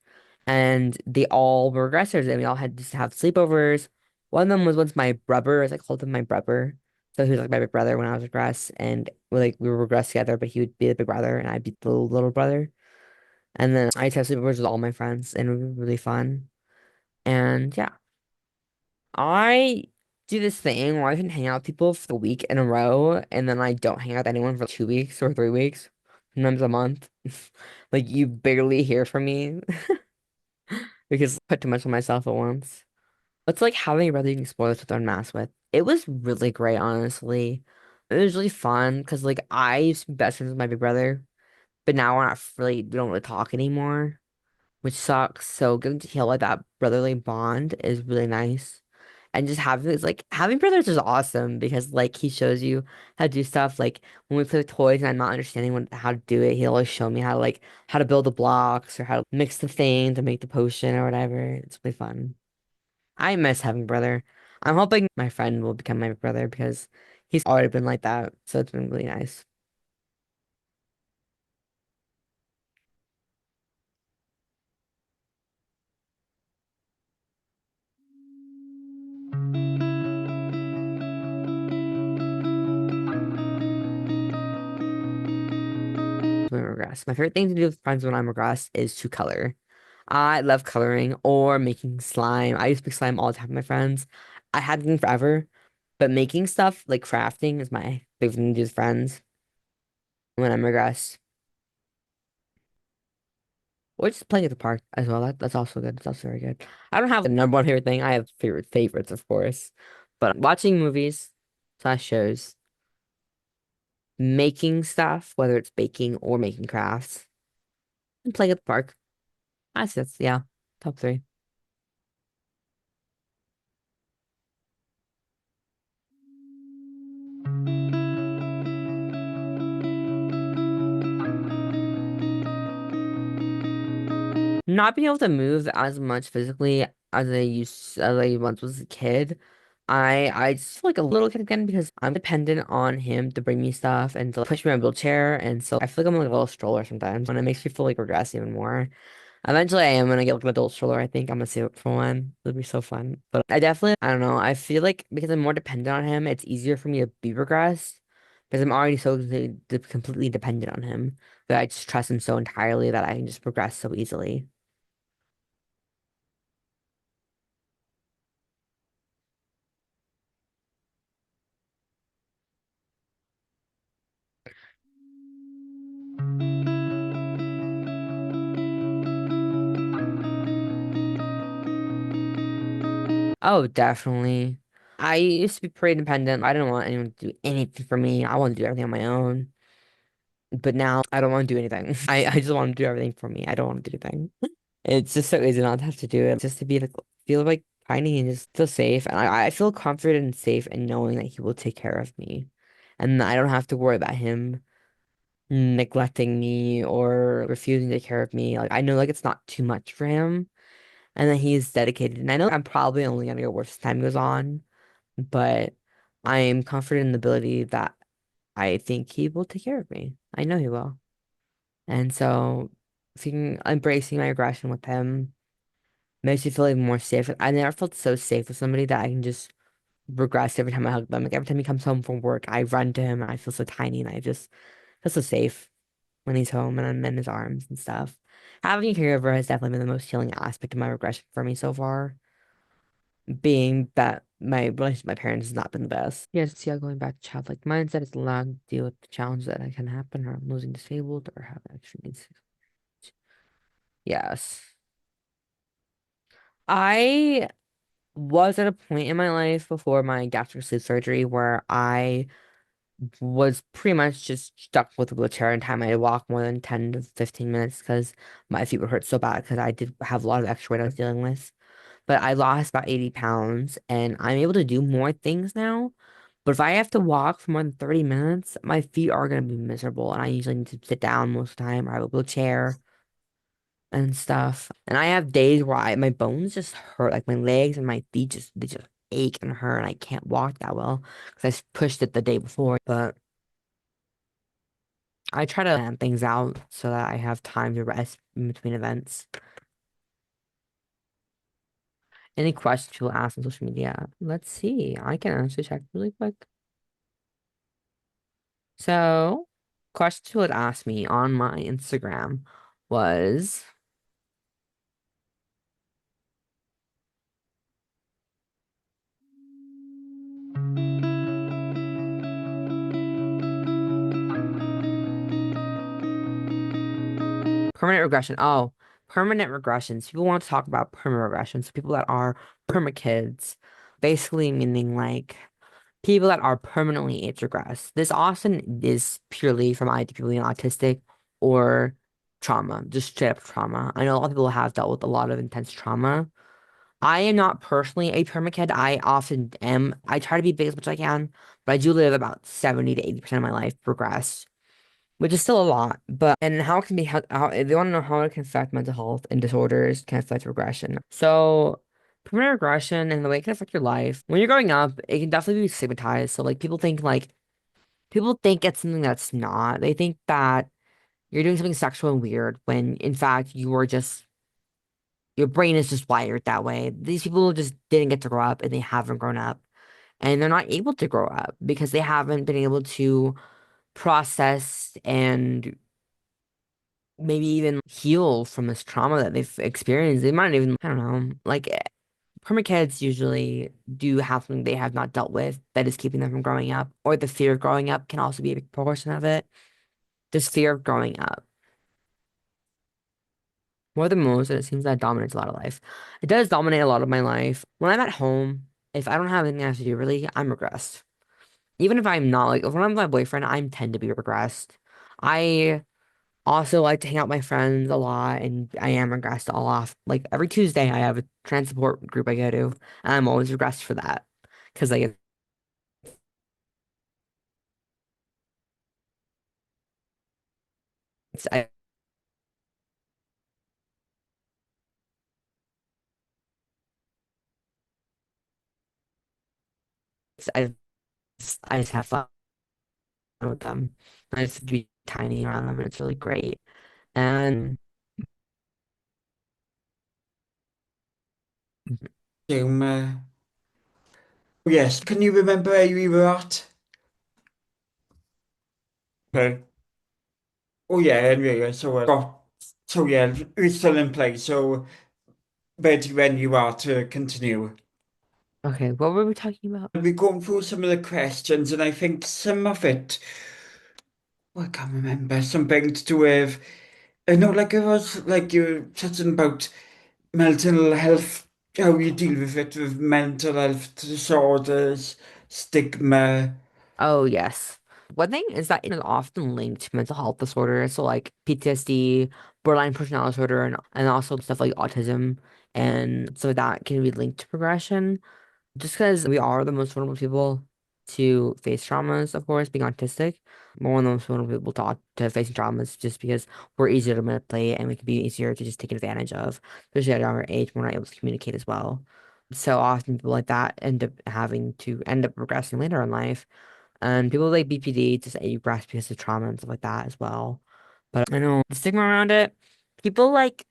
And they all were regressors, and we all had to have sleepovers. One of them was once my brother, as I called him my brother. So he was like my big brother when I was regress, and we were regress together, but he would be the big brother, and I'd be the little brother. And then I used to have sleepovers with all my friends, and it was really fun. And yeah, I do this thing where I can hang out with people for a week in a row, and then I don't hang out with anyone for 2 weeks or 3 weeks, sometimes a month. Like you barely hear from me because I put too much on myself at once. It's like having a brother you can explore this with unmasked with. It was really great, honestly. It was really fun because like I used to be best friends with my big brother, but now we're not really we don't really talk anymore, which sucks. So getting to heal like that brotherly bond is really nice. And just having it's like having brothers is awesome because like he shows you how to do stuff. Like when we play with toys and I'm not understanding how to do it, he'll always show me how to build the blocks or how to mix the thing to make the potion or whatever. It's really fun. I miss having a brother. I'm hoping my friend will become my brother because he's already been like that. So it's been really nice. regress. My favorite thing to do with friends when I'm regressed is to color. I love coloring or making slime. I used to make slime all the time with my friends. I had been forever, but making stuff like crafting is my favorite thing to do with friends when I'm regressed. Or just playing at the park as well. That's also good. That's also very good. I don't have the number one favorite thing. I have favorites, of course. But watching movies slash shows, making stuff, whether it's baking or making crafts, and playing at the park. That's yeah, top three. Not being able to move as much physically as I once was a kid. I just feel like a little kid again because I'm dependent on him to bring me stuff and to push me in a wheelchair, and so I feel like I'm like a little stroller sometimes, and it makes me feel like regress even more. Eventually, I am gonna get like an adult stroller. I think I'm gonna save it for one. It'll be so fun. But I don't know. I feel like because I'm more dependent on him, it's easier for me to be regressed because I'm already so completely dependent on him that I just trust him so entirely that I can just progress so easily. Oh, definitely. I used to be pretty independent. I didn't want anyone to do anything for me. I want to do everything on my own. But now I don't want to do anything. I just want to do everything for me. I don't want to do anything. It's just so easy not to have to do it. Just to be like feel like tiny and just feel safe. And I feel confident and safe in knowing that he will take care of me. And I don't have to worry about him neglecting me or refusing to take care of me. Like I know like it's not too much for him and that he's dedicated. And I know I'm probably only gonna get worse as time goes on, but I am confident in the ability that I think he will take care of me. I know he will. And so feeling embracing my aggression with him makes me feel even more safe. I never felt so safe with somebody that I can just regress every time I hug them. Like every time he comes home from work, I run to him and I feel so tiny and I just feel so safe when he's home and I'm in his arms and stuff. Having a caregiver has definitely been the most healing aspect of my regression for me so far, being that my relationship with my parents has not been the best. Yes, see how going back to childlike mindset is allowed to deal with the challenge that can happen or losing disabled or have extra needs. Yes. I was at a point in my life before my gastric sleeve surgery where I was pretty much just stuck with a wheelchair anytime I walk more than 10 to 15 minutes because my feet would hurt so bad because I did have a lot of extra weight I was dealing with. But I lost about 80 pounds and I'm able to do more things now. But if I have to walk for more than 30 minutes, my feet are going to be miserable. And I usually need to sit down most of the time or have a wheelchair and stuff. And I have days where my bones just hurt, like my legs and my feet they just ache and hurt, and I can't walk that well because pushed it the day before. But I try to plan things out so that I have time to rest in between events. Any questions you'll ask on social media? Let's see. I can actually check really quick. So, questions you would ask me on my Instagram was permanent regression. Oh, permanent regressions. People want to talk about permanent regressions. People that are perma kids, basically meaning like people that are permanently age regress. This often is purely from either people being autistic or trauma, just straight up trauma. I know a lot of people have dealt with a lot of intense trauma. I am not personally a perma kid. I often am. I try to be big as much as I can, but I do live about 70 to 80% of my life regress, which is still a lot. But and how it can be how if they want to know how it can affect mental health and disorders can affect regression. So permanent regression and the way it can affect your life when you're growing up, it can definitely be stigmatized. So like people think it's something that's not. They think that you're doing something sexual and weird when in fact you are just your brain is just wired that way. These people just didn't get to grow up and they haven't grown up and they're not able to grow up because they haven't been able to process and maybe even heal from this trauma that they've experienced. They might even, I don't know, like perma kids usually do have something they have not dealt with that is keeping them from growing up, or the fear of growing up can also be a big portion of it. This fear of growing up more than most, and it seems that dominates a lot of life. It does dominate a lot of my life. When I'm at home, if I don't have anything I have to do, really, I'm regressed. Even if I'm not, like, if when I'm with my boyfriend, I tend to be regressed. I also like to hang out with my friends a lot, and I am regressed all off. Like, every Tuesday, I have a transport group I go to, and I'm always regressed for that. Because, like, it's, I just have fun with them. I just be tiny around them, and it's really great. And Yes, can you remember where you were at? Okay. Oh yeah, anyway, yeah, so yeah, it's still in place. So ready when you are to continue. okay, what were we talking about? We're going through some of the questions, and I think some of it, oh, I can't remember, something to do with, I know, like it was like you talking about mental health, how you deal with it with mental health disorders, stigma. Oh, yes. One thing is that it is often linked to mental health disorders, so like PTSD, borderline personality disorder, and also stuff like autism. And so that can be linked to progression. Just because we are the most vulnerable people to face traumas, of course, being autistic, we're one of the most vulnerable people to facing traumas just because we're easier to manipulate and we can be easier to just take advantage of, especially at a younger age when we're not able to communicate as well. So often people like that end up regressing later in life. And people like BPD just regress because of trauma and stuff like that as well. But I know the stigma around it, people like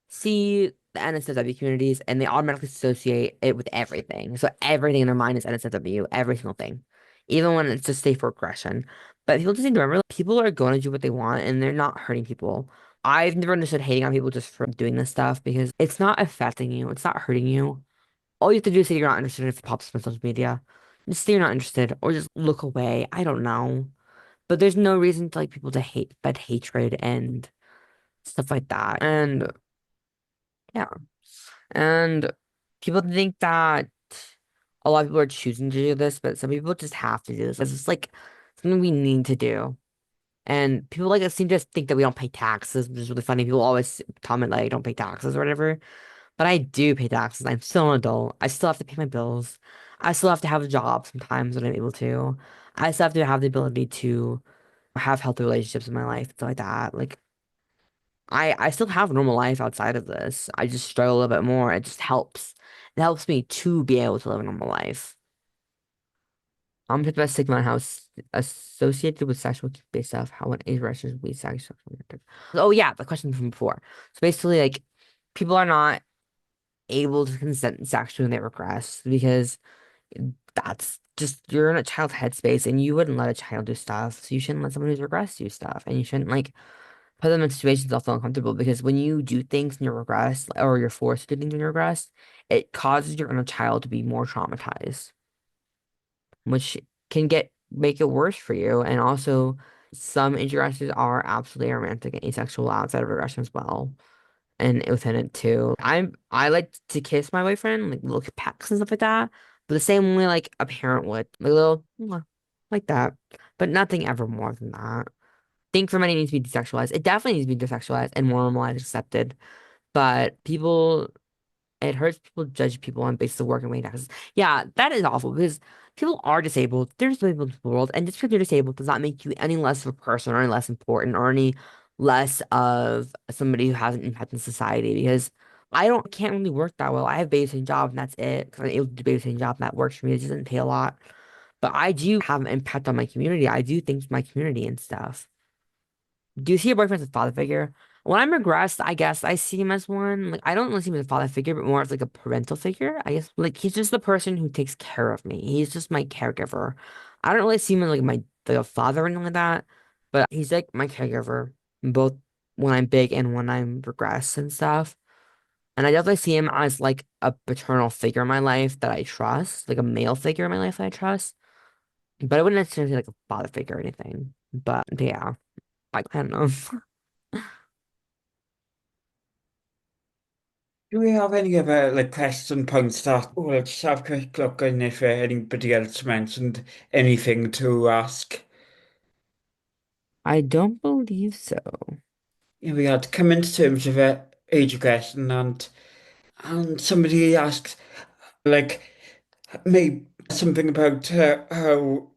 see the NSFW communities and they automatically associate it with everything. So everything in their mind is NSFW, every single thing, even when it's just safe for aggression. But people just need to remember people are going to do what they want and they're not hurting people. I've never understood hating on people just for doing this stuff because it's not affecting you, it's not hurting you. All you have to do is say you're not interested if it pops up on social media. Just say you're not interested or just look away. I don't know. But there's no reason to like people to hate, but hatred and stuff like that. And yeah. And people think that a lot of people are choosing to do this, but some people just have to do this. It's just like something we need to do. And people like us seem to think that we don't pay taxes, which is really funny. People always comment like I don't pay taxes or whatever. But I do pay taxes. I'm still an adult. I still have to pay my bills. I still have to have a job sometimes when I'm able to. I still have to have the ability to have healthy relationships in my life, stuff like that. Like I still have a normal life outside of this. I just struggle a little bit more. It just helps. It helps me to be able to live a normal life. I'm talking about stigma and how it's associated with sexual based stuff, how an age rushes with sexual. Oh yeah, the question from before. So basically, like people are not able to consent sexually when they regress because that's just you're in a child's headspace and you wouldn't let a child do stuff. So you shouldn't let someone who's regressed do stuff. And you shouldn't like put them in situations that feel uncomfortable because when you do things and you regress or you're forced to do things when you regress, it causes your inner child to be more traumatized, which can get make it worse for you. And also some interactions are absolutely romantic and asexual outside of regression as well. And within it too. I like to kiss my boyfriend, like little pecks and stuff like that. But the same way like a parent would. Like a little "Mwah," like that. But nothing ever more than that. Think for many needs to be desexualized. It definitely needs to be desexualized and more normalized, accepted. But people it hurts people to judge people on basis of work and weight taxes. Yeah, that is awful because people are disabled. They're disabled in the world, and just because you're disabled does not make you any less of a person or any less important or any less of somebody who has an impact in society. Because I can't really work that well. I have a babysitting job and that's it. Because I'm able to do a babysitting job and that works for me. It doesn't pay a lot, but I do have an impact on my community. I do things for my community and stuff. Do you see your boyfriend as a father figure? When I'm regressed, I guess I see him as one. Like I don't really see him as a father figure, but more as like a parental figure. I guess like he's just the person who takes care of me. He's just my caregiver. I don't really see him as like a father or anything like that, but he's like my caregiver, both when I'm big and when I'm regressed and stuff. And I definitely see him as like a paternal figure in my life that I trust, like a male figure in my life that I trust. But I wouldn't necessarily say like a father figure or anything. But yeah, like I don't know. Do we have any other like question points that we'll just have a quick look and if anybody else mentioned anything to ask? I don't believe so. Yeah, we had come into terms of age regression and somebody asked like maybe something about how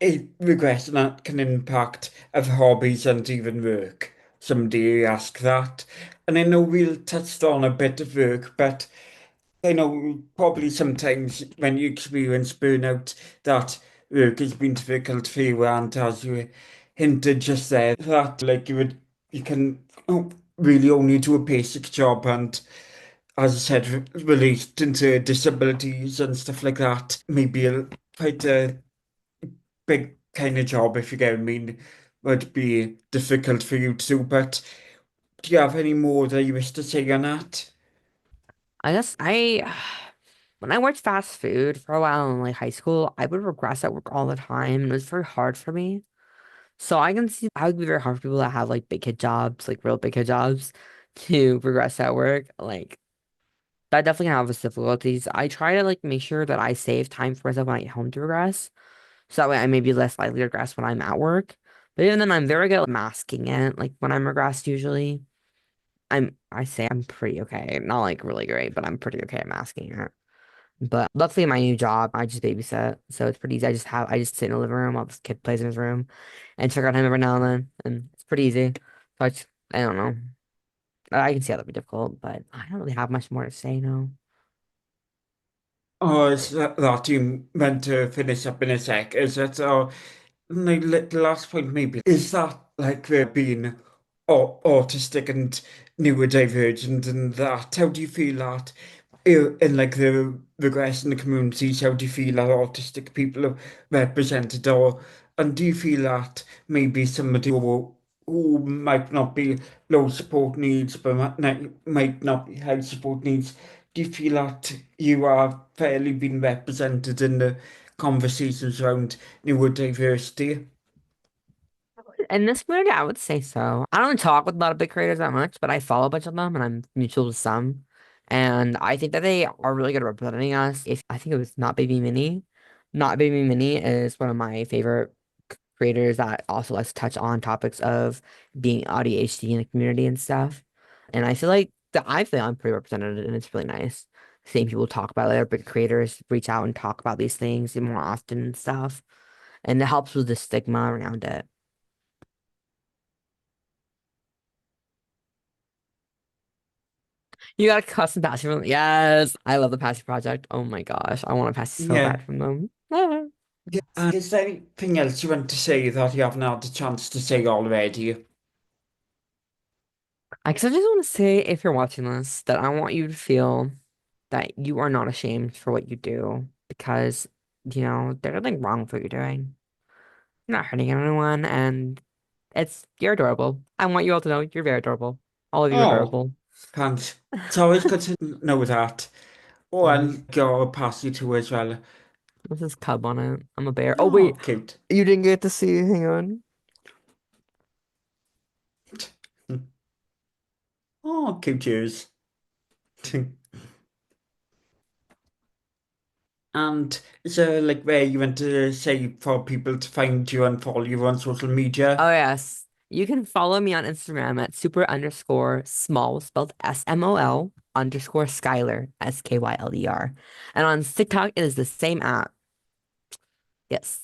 age regression that can impact of hobbies and even work. Somebody asked that. And I know we'll touched on a bit of work, but I know probably sometimes when you experience burnout, that work has been difficult for you, and as you hinted just there, that like you can really only do a basic job, and as I said, released into disabilities and stuff like that, maybe quite a big kind of job, if you get what I mean, would be difficult for you to do. But do you have any more that you wish to say on that? I guess I when I worked fast food for a while in like high school, I would regress at work all the time, and it was very hard for me. So I can see how it would be very hard for people that have like big kid jobs, like real big kid jobs, to progress at work. Like that definitely can have its difficulties. I try to like make sure that I save time for myself when I get home to regress. So that way I may be less likely to regress when I'm at work. But even then I'm very good at masking it. Like when I'm regressed usually. I say I'm pretty okay. Not like really great, but I'm pretty okay at masking it. But luckily my new job, I just babysit. So it's pretty easy. I just sit in the living room while this kid plays in his room and check on him every now and then. And it's pretty easy. So I don't know. I can see how that'd be difficult, but I don't really have much more to say now. Oh, is that you meant to finish up in a sec? Is it? Oh, the last point maybe is that like they're being autistic and neurodivergent and that. How do you feel that in like the regression communities? How do you feel that autistic people are represented, or and do you feel that maybe somebody who might not be low support needs but might not be high support needs? Do you feel that you are fairly being represented in the conversations around neurodiversity? In this community, I would say so. I don't talk with a lot of big creators that much, but I follow a bunch of them and I'm mutual with some. And I think that they are really good at representing us. If I think it was Not Baby Mini. Not Baby Mini is one of my favorite creators that also likes to touch on topics of being ADHD in the community and stuff. And I feel like that I feel I'm pretty represented and it's really nice. Seeing people talk about it, other big creators reach out and talk about these things more often and stuff. And it helps with the stigma around it. You got a custom passion from yes. I love the Passy project. Oh my gosh. I want a Passy so bad Yeah. from them. Ah. Yeah. Is there anything else you want to say that you haven't had the chance to say already? I guess I just want to say if you're watching this, that I want you to feel that you are not ashamed for what you do because, there's nothing wrong with what you're doing. You're not hurting anyone and you're adorable. I want you all to know you're very adorable. All of you are Oh, adorable. thanks. It's always good to know that. Oh, I'll Mhm. go pass you to as well. This is Cub on it. I'm a bear. Oh wait, Oh, cute. you didn't get to see. Hang on. Oh, cute ears. And is there like where you want to say for people to find you and follow you on social media? Oh, yes. You can follow me on Instagram at super underscore small, spelled SMOL underscore Skyler, SKYLER. And on TikTok, it is the same app. Yes.